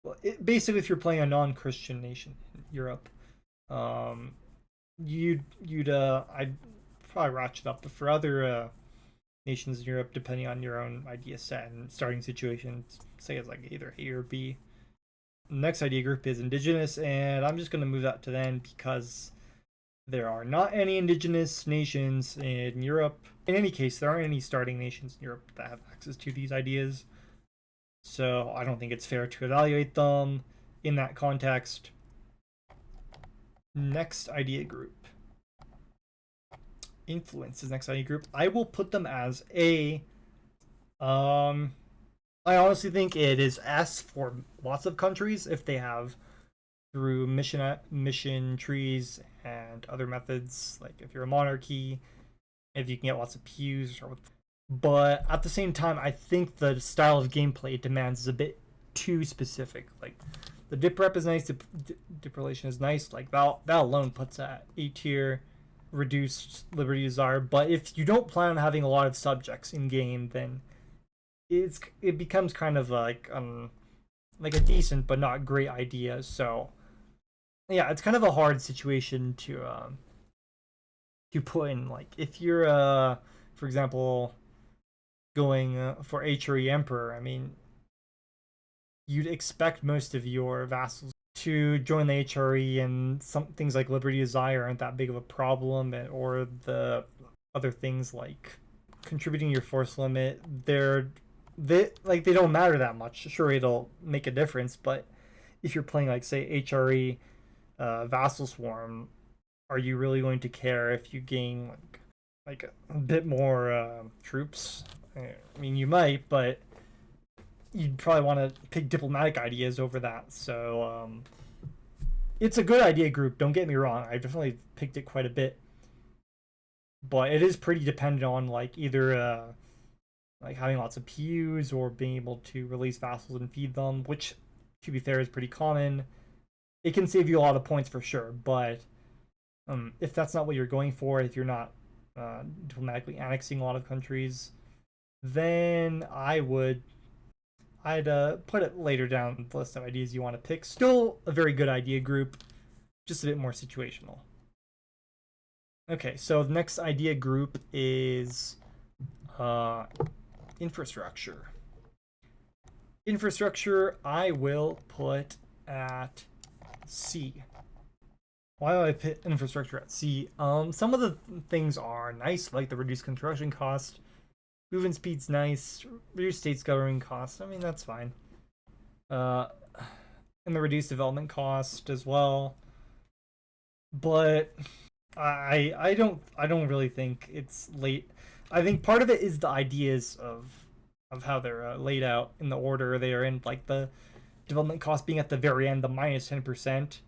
Well, basically, if you're playing a non-Christian nation in Europe, um, you'd I'd probably ratchet up, but for other nations in Europe, depending on your own idea set and starting situation, say it's like either A or B. Next idea group is Indigenous, and I'm just gonna move that to then because there are not any indigenous nations in Europe. In any case, there aren't any starting nations in Europe that have access to these ideas. So I don't think it's fair to evaluate them in that context. Next idea group. Influence is next idea group. I will put them as A. I honestly think it is S for lots of countries if they have through mission trees and other methods, like if you're a monarchy, if you can get lots of pews or but at the same time I think the style of gameplay it demands is a bit too specific. Like the dip rep is nice, dip relation is nice, like that alone puts at A tier. Reduced liberty desire, but if you don't plan on having a lot of subjects in game, then it becomes kind of like a decent but not great idea. So yeah, it's kind of a hard situation to put in. Like if you're for example going for HRE Emperor, I mean you'd expect most of your vassals to join the HRE, and some things like Liberty Desire aren't that big of a problem, or the other things like contributing your force limit, they don't matter that much. Sure, it'll make a difference, but if you're playing like say HRE Vassal Swarm, are you really going to care if you gain like a bit more troops? I mean, you might, but you'd probably want to pick diplomatic ideas over that. So it's a good idea group. Don't get me wrong. I definitely picked it quite a bit, but it is pretty dependent on like either like having lots of PUs or being able to release vassals and feed them, which to be fair is pretty common. It can save you a lot of points for sure, but if that's not what you're going for, if you're not diplomatically annexing a lot of countries, then I'd put it later down the list of ideas you want to pick. Still a very good idea group, just a bit more situational. Okay, so the next idea group is infrastructure. Infrastructure, I will put at C. Why do I put infrastructure at C? Some of the things are nice, like the reduced construction cost. Movement speed's nice. Reduced states governing cost. I mean, that's fine. And the reduced development cost as well. But I don't really think it's late. I think part of it is the ideas of how they're laid out in the order they are in, like the development cost being at the very end, the minus 10%.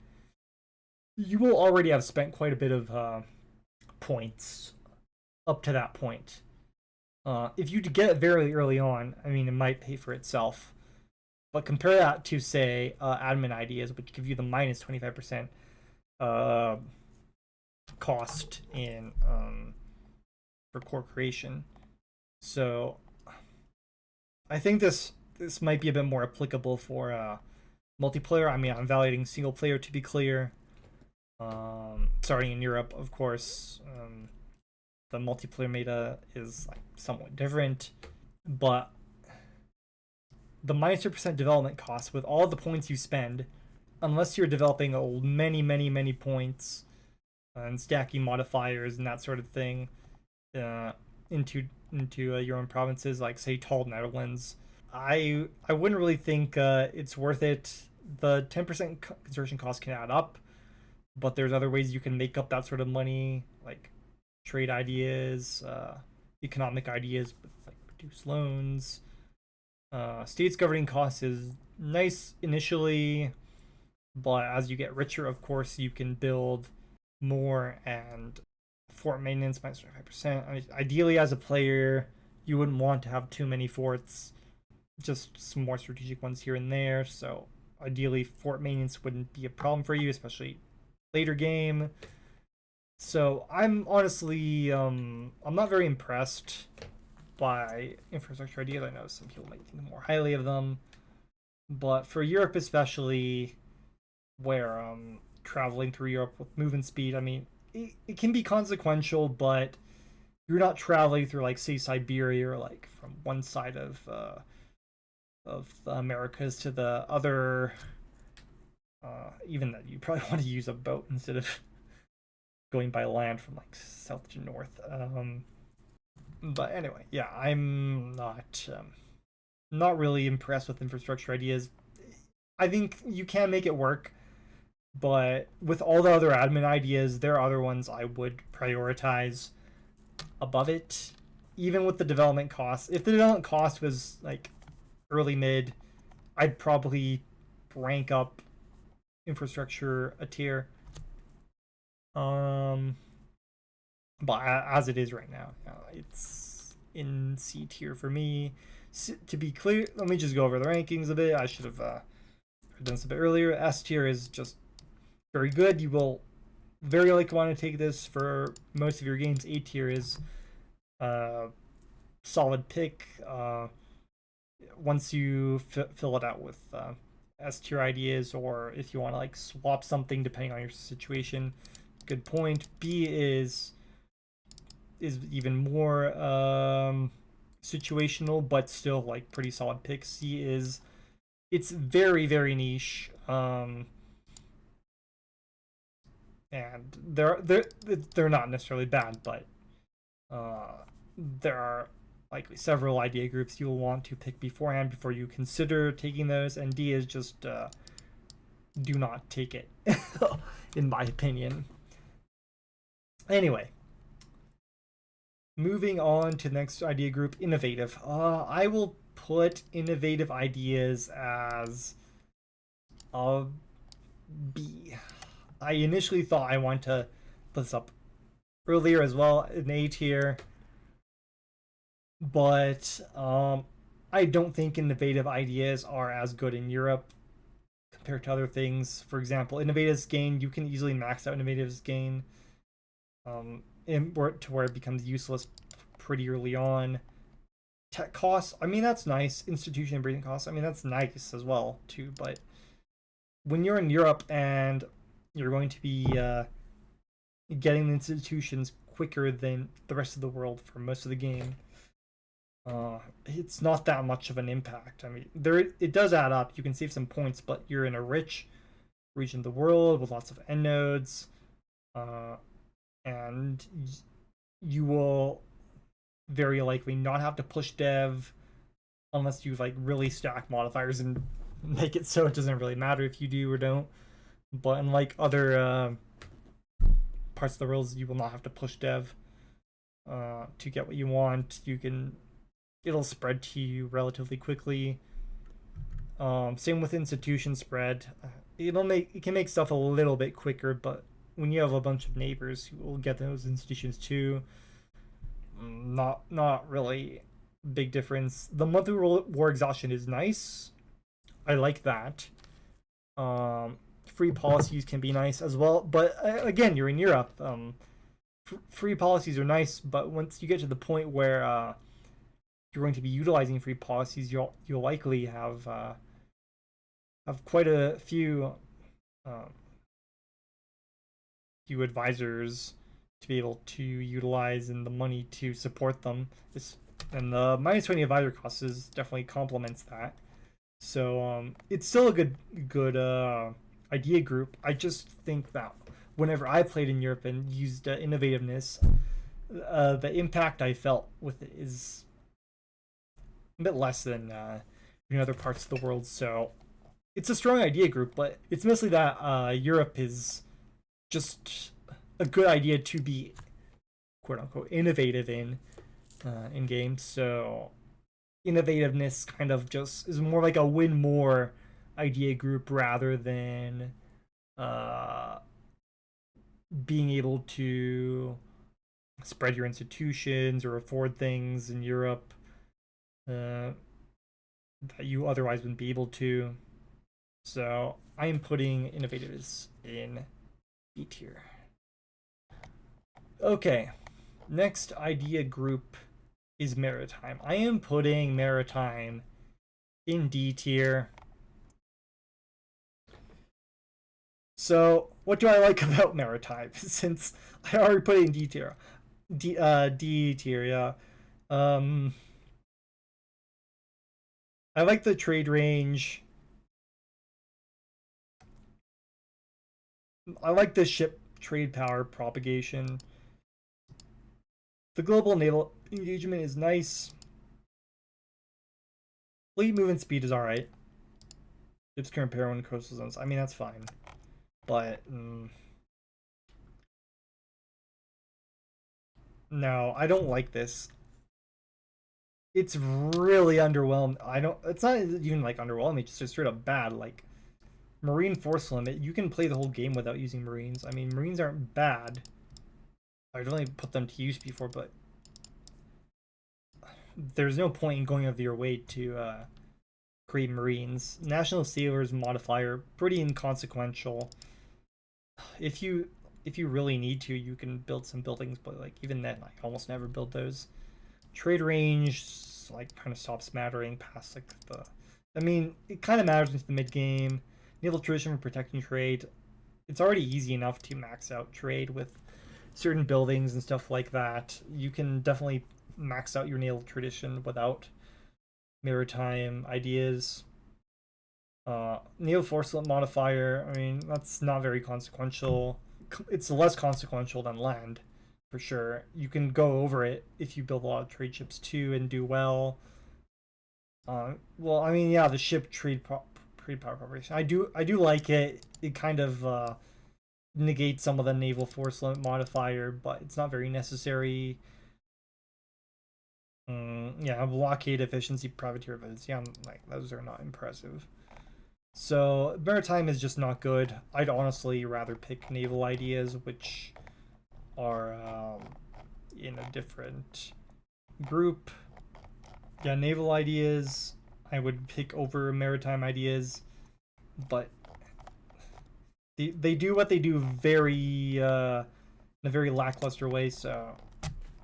You will already have spent quite a bit of points up to that point. If you get it very early on, I mean, it might pay for itself. But compare that to, say, admin ideas, which give you the minus 25% cost in for core creation. So I think this might be a bit more applicable for multiplayer. I mean, I'm validating single player to be clear. Starting in Europe, of course, the multiplayer meta is like somewhat different, but the minus 2% development cost with all the points you spend, unless you're developing many points and stacking modifiers and that sort of thing into your own provinces, like say Tall Netherlands, I wouldn't really think it's worth it. The 10% construction cost can add up, but there's other ways you can make up that sort of money, like trade ideas, economic ideas with like reduced loans. States governing costs is nice initially, but as you get richer, of course, you can build more, and fort maintenance minus 25%. I mean, ideally, as a player, you wouldn't want to have too many forts, just some more strategic ones here and there. So ideally, fort maintenance wouldn't be a problem for you, especially later game. So I'm honestly, I'm not very impressed by infrastructure ideas. I know some people might think more highly of them, but for Europe especially, where traveling through Europe with movement speed, I mean, it can be consequential, but you're not traveling through like say Siberia or like from one side of the Americas to the other. Even that you probably want to use a boat instead of going by land from like south to north. But anyway, yeah, I'm not really impressed with infrastructure ideas. I think you can make it work, but with all the other admin ideas, there are other ones I would prioritize above it. Even with the development cost, if the development cost was like early mid, I'd probably rank up infrastructure a tier. But as it is right now, it's in C tier for me. To be clear, let me just go over the rankings a bit. I should have done this a bit earlier. S tier is just very good. You will very likely want to take this for most of your games. A tier is solid pick. Once you fill it out with S tier ideas, or if you want to like swap something depending on your situation. Good point. B is even more situational, but still like pretty solid pick. C is, it's very niche, and they're not necessarily bad, but there are likely several idea groups you'll want to pick beforehand before you consider taking those. And D is just do not take it, in my opinion. Anyway, moving on to the next idea group, innovative. I will put innovative ideas as a B. I initially thought I wanted to put this up earlier as well, in A tier, but I don't think innovative ideas are as good in Europe compared to other things. For example, innovative's gain, you can easily max out innovative's gain to where it becomes useless pretty early on. Tech costs, I mean, that's nice. Institution and breeding costs, I mean, that's nice as well too, but when you're in Europe and you're going to be getting the institutions quicker than the rest of the world for most of the game, it's not that much of an impact. I mean, it does add up. You can save some points, but you're in a rich region of the world with lots of end nodes, and you will very likely not have to push dev unless you like really stack modifiers and make it so it doesn't really matter if you do or don't. But unlike other parts of the world, you will not have to push dev. to get what you want. It'll spread to you relatively quickly. Same with institution spread. It can make stuff a little bit quicker, but when you have a bunch of neighbors who will get those institutions too, not really big difference. The monthly war exhaustion is nice. I like that. Free policies can be nice as well, but again, you're in Europe. Free policies are nice, but once you get to the point where you're going to be utilizing free policies, you'll likely have quite a few advisors to be able to utilize and the money to support them. And the -20 advisor cost is definitely complements that. So it's still a good idea group. I just think that whenever I played in Europe and used innovativeness, the impact I felt with it is a bit less than in other parts of the world. So it's a strong idea group, but it's mostly that Europe is just a good idea to be quote unquote innovative in games. So innovativeness kind of just is more like a win more idea group rather than being able to spread your institutions or afford things in Europe that you otherwise wouldn't be able to. So I am putting innovativeness in B tier. Okay, next idea group is Maritime. I am putting Maritime in D tier. So what do I like about Maritime? Since I already put it in D tier. D tier, yeah. I like the trade range. I like the ship trade power propagation. The global naval engagement is nice. Fleet movement speed is alright. Ships can repair when coastal zones. I mean, that's fine. But no, I don't like this. It's really underwhelming. It's not even like underwhelming, it's just straight up bad. Like Marine force limit, you can play the whole game without using Marines. I mean, Marines aren't bad. I've only put them to use before, but there's no point in going out of your way to create Marines. National Sailors modifier, pretty inconsequential. If you really need to, you can build some buildings, but like even then, I almost never build those. Trade range like kind of stops mattering past like the. I mean, it kind of matters into the mid game. Naval tradition for protecting trade. It's already easy enough to max out trade with certain buildings and stuff like that. You can definitely max out your naval tradition without maritime ideas. Naval force modifier, I mean, that's not very consequential. It's less consequential than land, for sure. You can go over it if you build a lot of trade ships too and do well. Well, I mean, yeah, the ship trade power propagation. I do like it. It kind of negates some of the naval force limit modifier, but it's not very necessary. Yeah, blockade efficiency, privateer efficiency. Like those are not impressive. So maritime is just not good. I'd honestly rather pick naval ideas, which are in a different group. Yeah, naval ideas I would pick over maritime ideas, but they do what they do very in a very lackluster way. So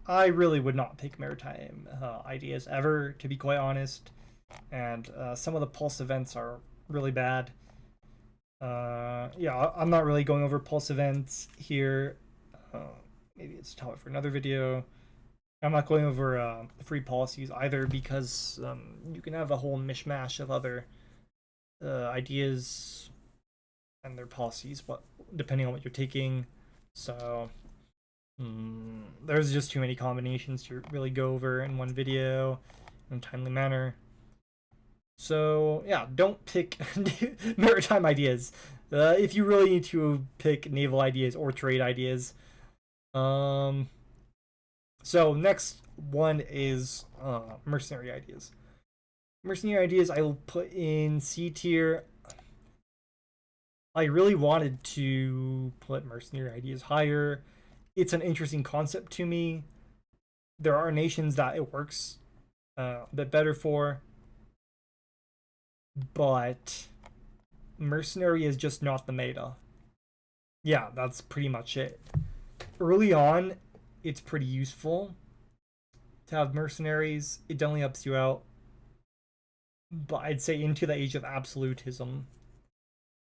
I really would not pick maritime ideas ever, to be quite honest. And some of the pulse events are really bad. Yeah, I'm not really going over pulse events here. Maybe it's a topic for another video. I'm not going over free policies either, because you can have a whole mishmash of other ideas and their policies, but depending on what you're taking. So there's just too many combinations to really go over in one video in a timely manner. So yeah, don't pick maritime ideas. If you really need to pick naval ideas or trade ideas, So next one is mercenary ideas. Mercenary ideas I will put in C tier. I really wanted to put mercenary ideas higher. It's an interesting concept to me. There are nations that it works a bit better for, but mercenary is just not the meta. Yeah, that's pretty much it. Early on, it's pretty useful to have mercenaries. It definitely helps you out. But I'd say into the age of absolutism,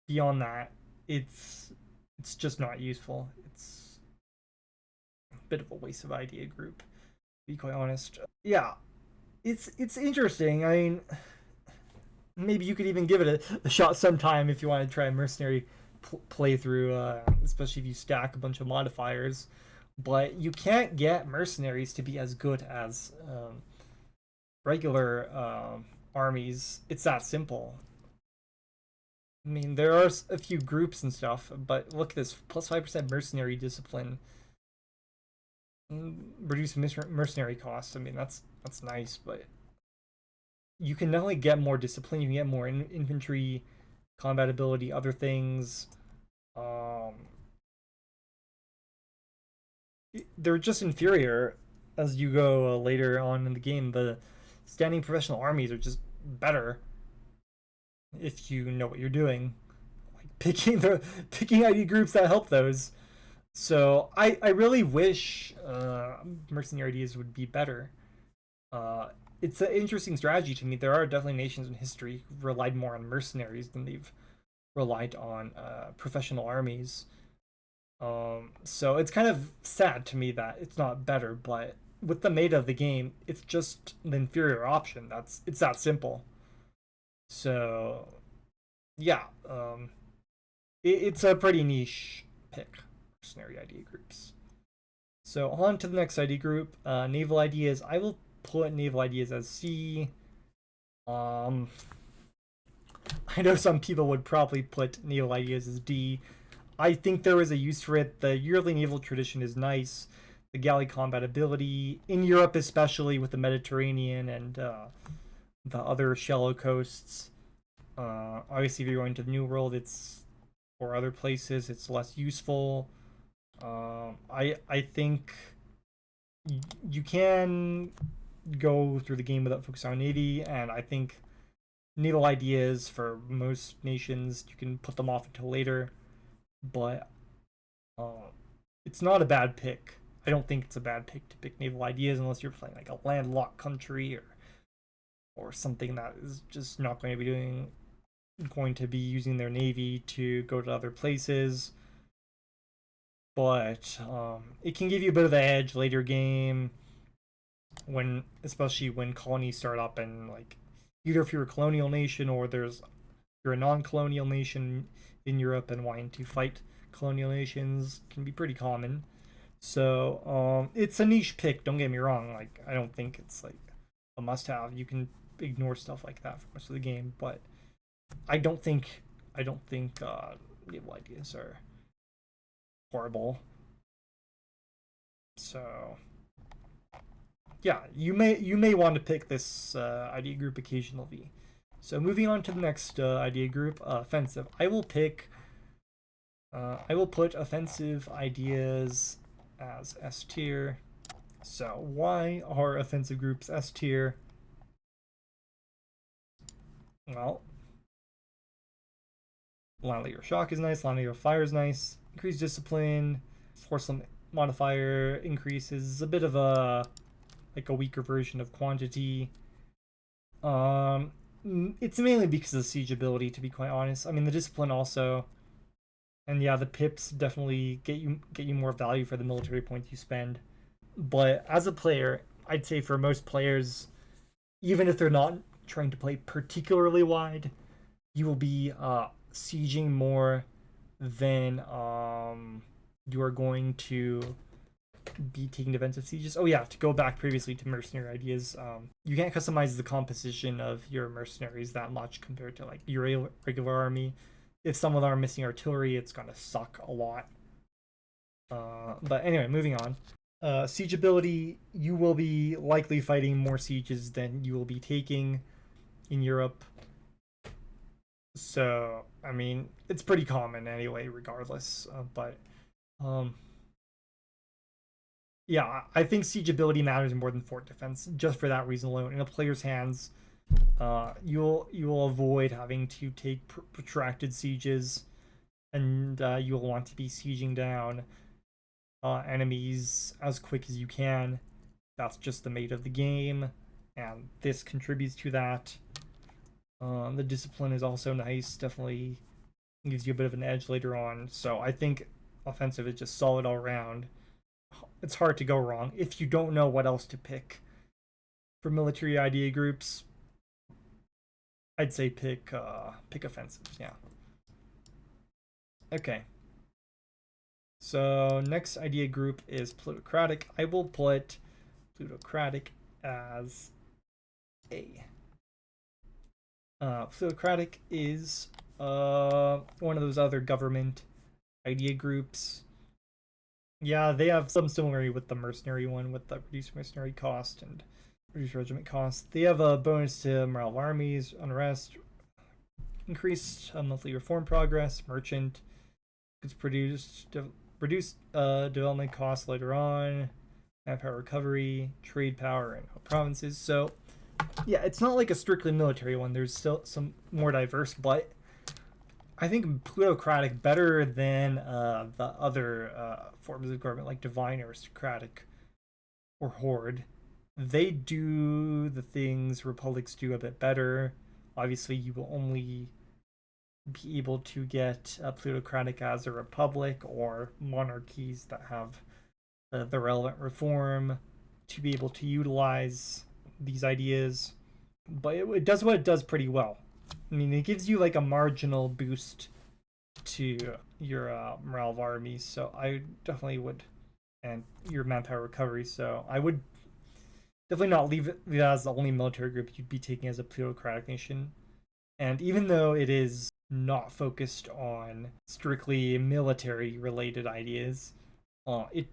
beyond that, it's just not useful. It's a bit of a waste of idea group, to be quite honest. Yeah, it's interesting. I mean, maybe you could even give it a shot sometime if you want to try a mercenary playthrough, especially if you stack a bunch of modifiers. But you can't get mercenaries to be as good as regular armies. It's that simple. I mean, there are a few groups and stuff, but look at this: plus 5% mercenary discipline, reduce mercenary costs. I mean, that's nice, but you can definitely get more discipline. You can get more infantry, combat ability, other things. They're just inferior as you go later on in the game. The standing professional armies are just better if you know what you're doing, like picking ID groups that help those. So I really wish mercenary ideas would be better. It's an interesting strategy to me. There are definitely nations in history who've relied more on mercenaries than they've relied on professional armies. So it's kind of sad to me that it's not better, but with the meta of the game, it's just the inferior option. It's that simple. So yeah, it's a pretty niche pick. Mercenary idea groups. So on to the next ID group, naval ideas. I will put naval ideas as C. I know some people would probably put naval ideas as D. I think there is a use for it. The yearly naval tradition is nice. The galley combat ability in Europe, especially with the Mediterranean and the other shallow coasts. Obviously, if you're going to the New World, it's or other places, it's less useful. I think you can go through the game without focusing on Navy, and I think naval ideas for most nations you can put them off until later, but it's not a bad pick. I don't think it's a bad pick to pick naval ideas unless you're playing like a landlocked country or something that is just not going to be using their navy to go to other places. But it can give you a bit of an edge later game, especially when colonies start up, and like either if you're a colonial nation or you're a non-colonial nation in Europe and wanting to fight colonial nations can be pretty common. So it's a niche pick. Don't get me wrong. Like I don't think it's like a must-have. You can ignore stuff like that for most of the game, but I don't think naval ideas are horrible. So yeah, you may want to pick this idea group occasionally. So moving on to the next idea group, offensive. I will put offensive ideas as S tier. So why are offensive groups S tier? Well, Line Leader Shock is nice, Line Leader Fire is nice, increased discipline, force limit modifier increases, a bit of a weaker version of quantity. It's mainly because of the siege ability, to be quite honest. I mean, the discipline also, and yeah, the pips definitely get you more value for the military points you spend. But as a player, I'd say for most players, even if they're not trying to play particularly wide, you will be sieging more than you are going to be taking defensive sieges. Oh yeah, to go back previously to mercenary ideas, you can't customize the composition of your mercenaries that much compared to like your regular army. If some of them are missing artillery, it's gonna suck a lot. But anyway, moving on. Siege ability, you will be likely fighting more sieges than you will be taking in Europe. So, I mean, it's pretty common anyway, regardless. But, um, yeah, I think siege ability matters more than fort defense, just for that reason alone. In a player's hands, you'll avoid having to take protracted sieges, and you'll want to be sieging down enemies as quick as you can. That's just the mate of the game, and this contributes to that. The discipline is also nice, definitely gives you a bit of an edge later on. So I think offensive is just solid all around. It's hard to go wrong if you don't know what else to pick. For military idea groups, I'd say pick offensive, yeah. Okay. So next idea group is Plutocratic. I will put Plutocratic as A. Plutocratic is one of those other government idea groups. Yeah, they have some similarity with the Mercenary one, with the reduced mercenary cost and reduced regiment cost. They have a bonus to morale of armies, unrest, increased monthly reform progress, merchant. It's reduced development costs later on, manpower recovery, trade power, and provinces. So, yeah, it's not like a strictly military one. There's still some more diverse, but I think plutocratic better than the other forms of government like divine, aristocratic, or horde. They do the things republics do a bit better. Obviously, you will only be able to get a plutocratic as a republic or monarchies that have the relevant reform to be able to utilize these ideas. But it does what it does pretty well. I mean, it gives you like a marginal boost to your morale of armies, so I definitely would, and your manpower recovery. So I would definitely not leave it as the only military group you'd be taking as a plutocratic nation. And even though it is not focused on strictly military related ideas, it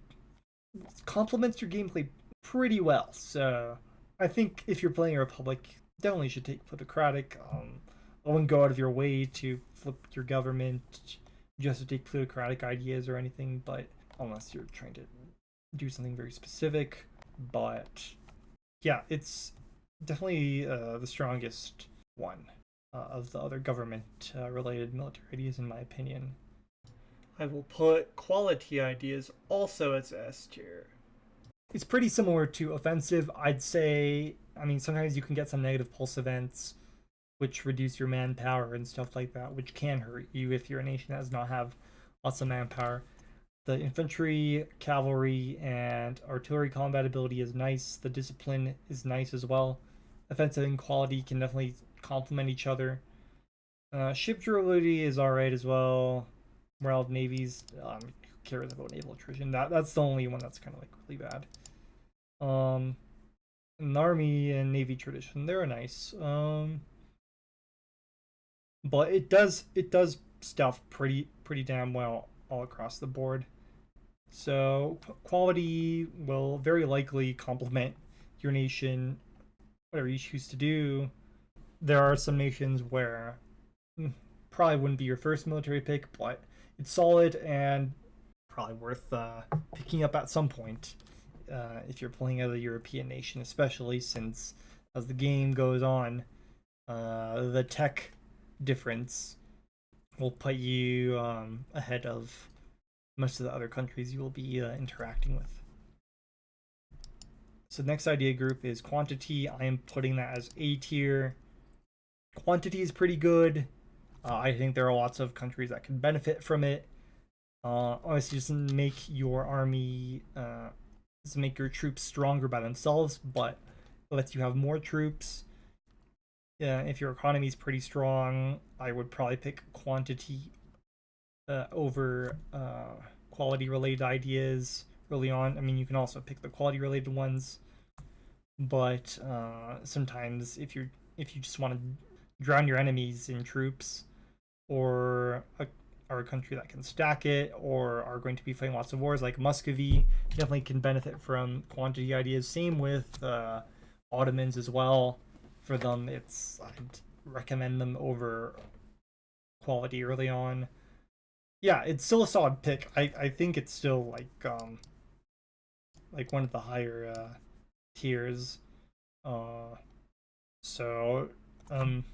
complements your gameplay pretty well. So I think if you're playing a republic, definitely should take plutocratic. I wouldn't go out of your way to flip your government just to take plutocratic ideas or anything, but unless you're trying to do something very specific. But yeah, it's definitely the strongest one of the other government related military ideas, in my opinion. I will put quality ideas also as S tier. It's pretty similar to offensive, I'd say. I mean, sometimes you can get some negative pulse events, which reduce your manpower and stuff like that, which can hurt you if you're a nation that does not have lots of manpower. The infantry, cavalry, and artillery combat ability is nice. The discipline is nice as well. Offensive and quality can definitely complement each other. Ship durability is alright as well. Morale of navies, who cares about naval attrition? That's the only one that's kind of like really bad. An army and navy tradition, they're nice. But it does stuff pretty damn well all across the board. So quality will very likely complement your nation, whatever you choose to do. There are some nations where probably wouldn't be your first military pick, but it's solid and probably worth picking up at some point if you're playing as a European nation, especially since as the game goes on, the tech difference will put you ahead of most of the other countries you will be interacting with. So the next idea group is quantity. I am putting that as A tier. Quantity is pretty good. I think there are lots of countries that can benefit from it. Obviously, doesn't make your army, doesn't make your troops stronger by themselves, but it lets you have more troops. If your economy is pretty strong, I would probably pick quantity over quality related ideas early on. I mean, you can also pick the quality related ones, but sometimes if you just want to drown your enemies in troops, or are a country that can stack it or are going to be fighting lots of wars, like Muscovy definitely can benefit from quantity ideas. Same with Ottomans as well. For them, I'd recommend them over quality early on. Yeah, it's still a solid pick. I think it's still like one of the higher tiers. Uh, so um,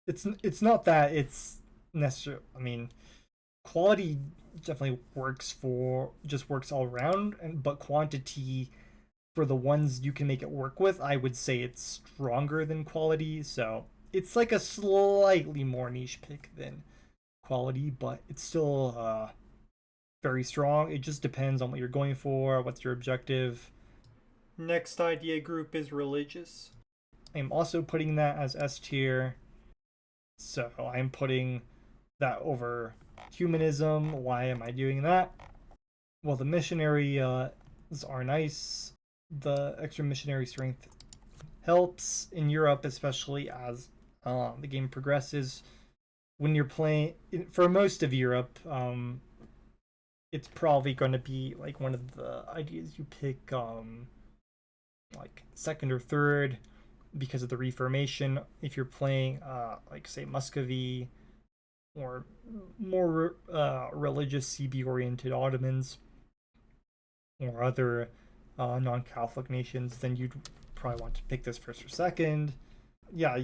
it's not that it's necessary. I mean, quality definitely works all around, but quantity for the ones you can make it work with, I would say it's stronger than quality. So it's like a slightly more niche pick than quality, but it's still very strong. It just depends on what you're going for, what's your objective. Next idea group is religious. I'm also putting that as S tier. So I'm putting that over humanism. Why am I doing that? Well, the missionary are nice. The extra missionary strength helps in Europe, especially as the game progresses. When you're playing, for most of Europe, it's probably going to be like one of the ideas you pick, like second or third, because of the Reformation. If you're playing, like say Muscovy or more religious CB oriented Ottomans or other non-Catholic nations, then you'd probably want to pick this first or second. Yeah,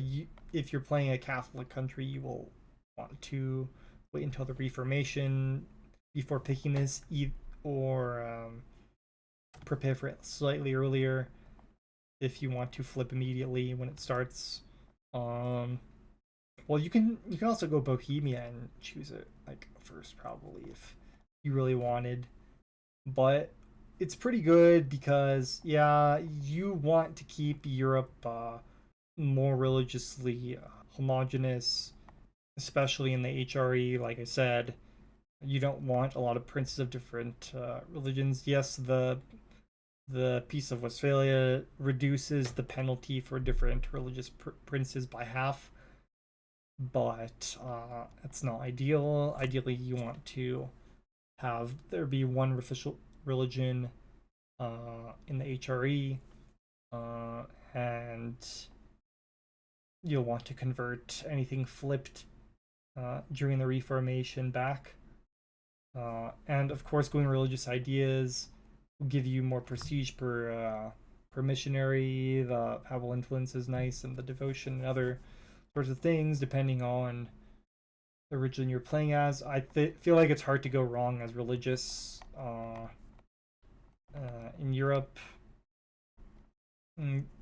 if you're playing a Catholic country, you will want to wait until the Reformation before picking this, or prepare for it slightly earlier if you want to flip immediately when it starts. Well, you can also go Bohemia and choose it like first probably if you really wanted, but it's pretty good because yeah, you want to keep Europe more religiously homogenous, especially in the HRE. Like I said, you don't want a lot of princes of different religions. Yes, the Peace of Westphalia reduces the penalty for different religious princes by half, but it's not ideal. Ideally, you want to have there be one official religion in the HRE, and you'll want to convert anything flipped during the Reformation back. And of course, going religious ideas will give you more prestige per missionary. The papal influence is nice, and the devotion and other sorts of things, depending on the religion you're playing as. Feel like it's hard to go wrong as religious in Europe.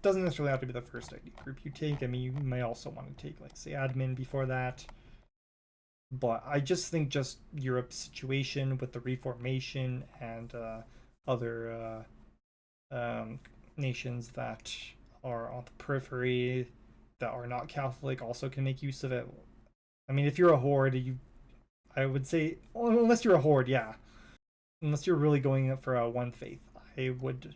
Doesn't necessarily have to be the first ID group you take. I mean, you may also want to take, like, say, admin before that. But I just think just Europe's situation with the Reformation and other nations that are on the periphery that are not Catholic also can make use of it. I mean, if you're a Horde, I would say, well, unless you're a Horde, yeah. Unless you're really going for a one faith, I would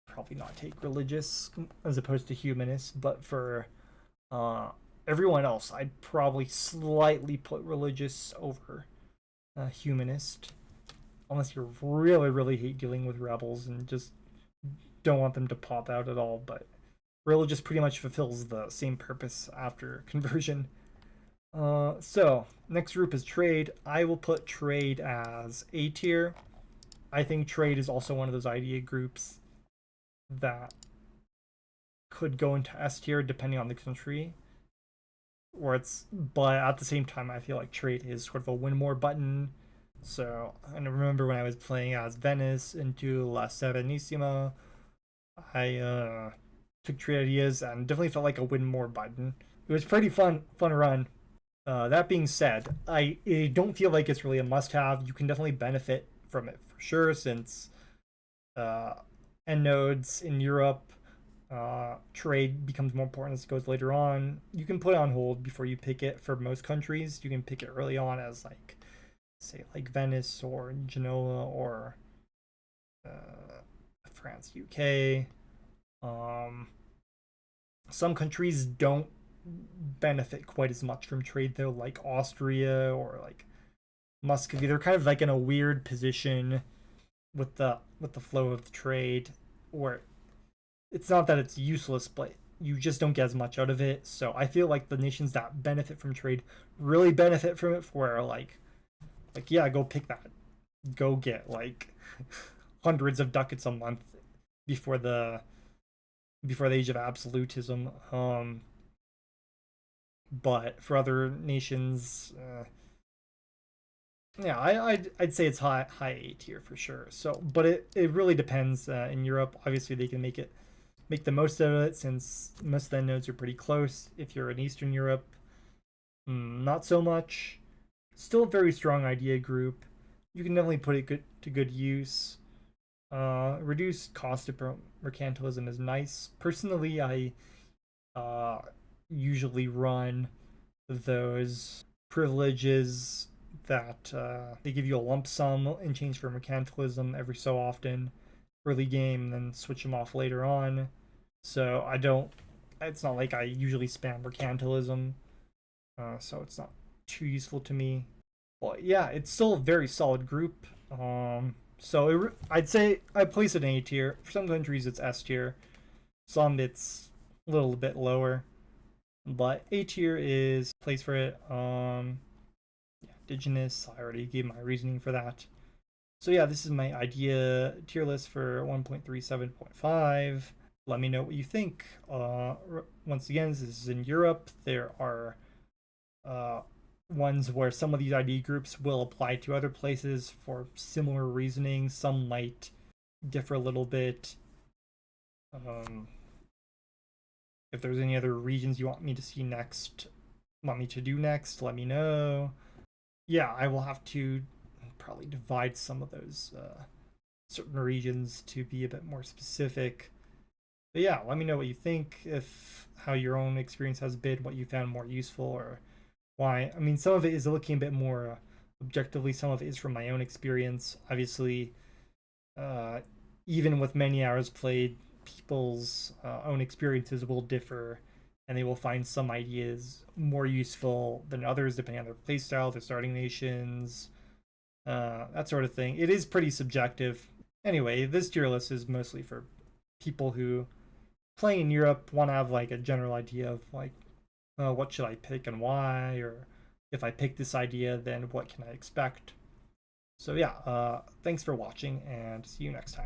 probably not take religious as opposed to humanist. But for everyone else, I'd probably slightly put religious over humanist, unless you really, really hate dealing with rebels and just don't want them to pop out at all. But religious pretty much fulfills the same purpose after conversion. So next group is trade. I will put trade as A tier. I think trade is also one of those idea groups that could go into S tier depending on the country. But at the same time, I feel like trade is sort of a win more button. So I remember when I was playing as Venice into La Serenissima, I took trade ideas and definitely felt like a win more button. It was pretty fun run. That being said, I don't feel like it's really a must have. You can definitely benefit from it for sure, since end nodes in Europe, trade becomes more important as it goes later on. You can put it on hold before you pick it for most countries. You can pick it early on as, like, say, like Venice or Genoa or France, UK. Some countries don't benefit quite as much from trade though, like Austria or like Muscovy. They're kind of like in a weird position with the flow of the trade, where it's not that it's useless, but you just don't get as much out of it. So I feel like the nations that benefit from trade really benefit from it. For like yeah, go pick that, go get like hundreds of ducats a month before the age of absolutism. But for other nations, yeah, I'd say it's high A tier for sure. So, but it really depends. In Europe, obviously they can make the most out of it, since most of the nodes are pretty close. If you're in Eastern Europe, not so much. Still a very strong idea group. You can definitely put it to good use. Reduced cost of mercantilism is nice. Personally, I usually run those privileges that they give you a lump sum in change for mercantilism every so often, early game, and then switch them off later on. So I don't. It's not like I usually spam mercantilism, so it's not too useful to me. But yeah, it's still a very solid group. I'd say I place it in A tier. For some countries, it's S tier. Some it's a little bit lower, but A tier is place for it. Yeah, Indigenous. I already gave my reasoning for that. So yeah, this is my idea tier list for 1.37.5. Let me know what you think. Once again, this is in Europe. There are ones where some of these ID groups will apply to other places for similar reasoning. Some might differ a little bit. If there's any other regions you want me to see next, want me to do next, let me know. Yeah, I will have to probably divide some of those certain regions to be a bit more specific. But yeah, let me know what you think, if how your own experience has been, what you found more useful, or why. I mean, some of it is looking a bit more objectively, some of it is from my own experience. Obviously, even with many hours played, people's own experiences will differ, and they will find some ideas more useful than others depending on their playstyle, their starting nations, that sort of thing. It is pretty subjective. Anyway, this tier list is mostly for people who play in Europe, want to have like a general idea of like what should I pick and why, or if I pick this idea, then what can I expect. So yeah, thanks for watching, and see you next time.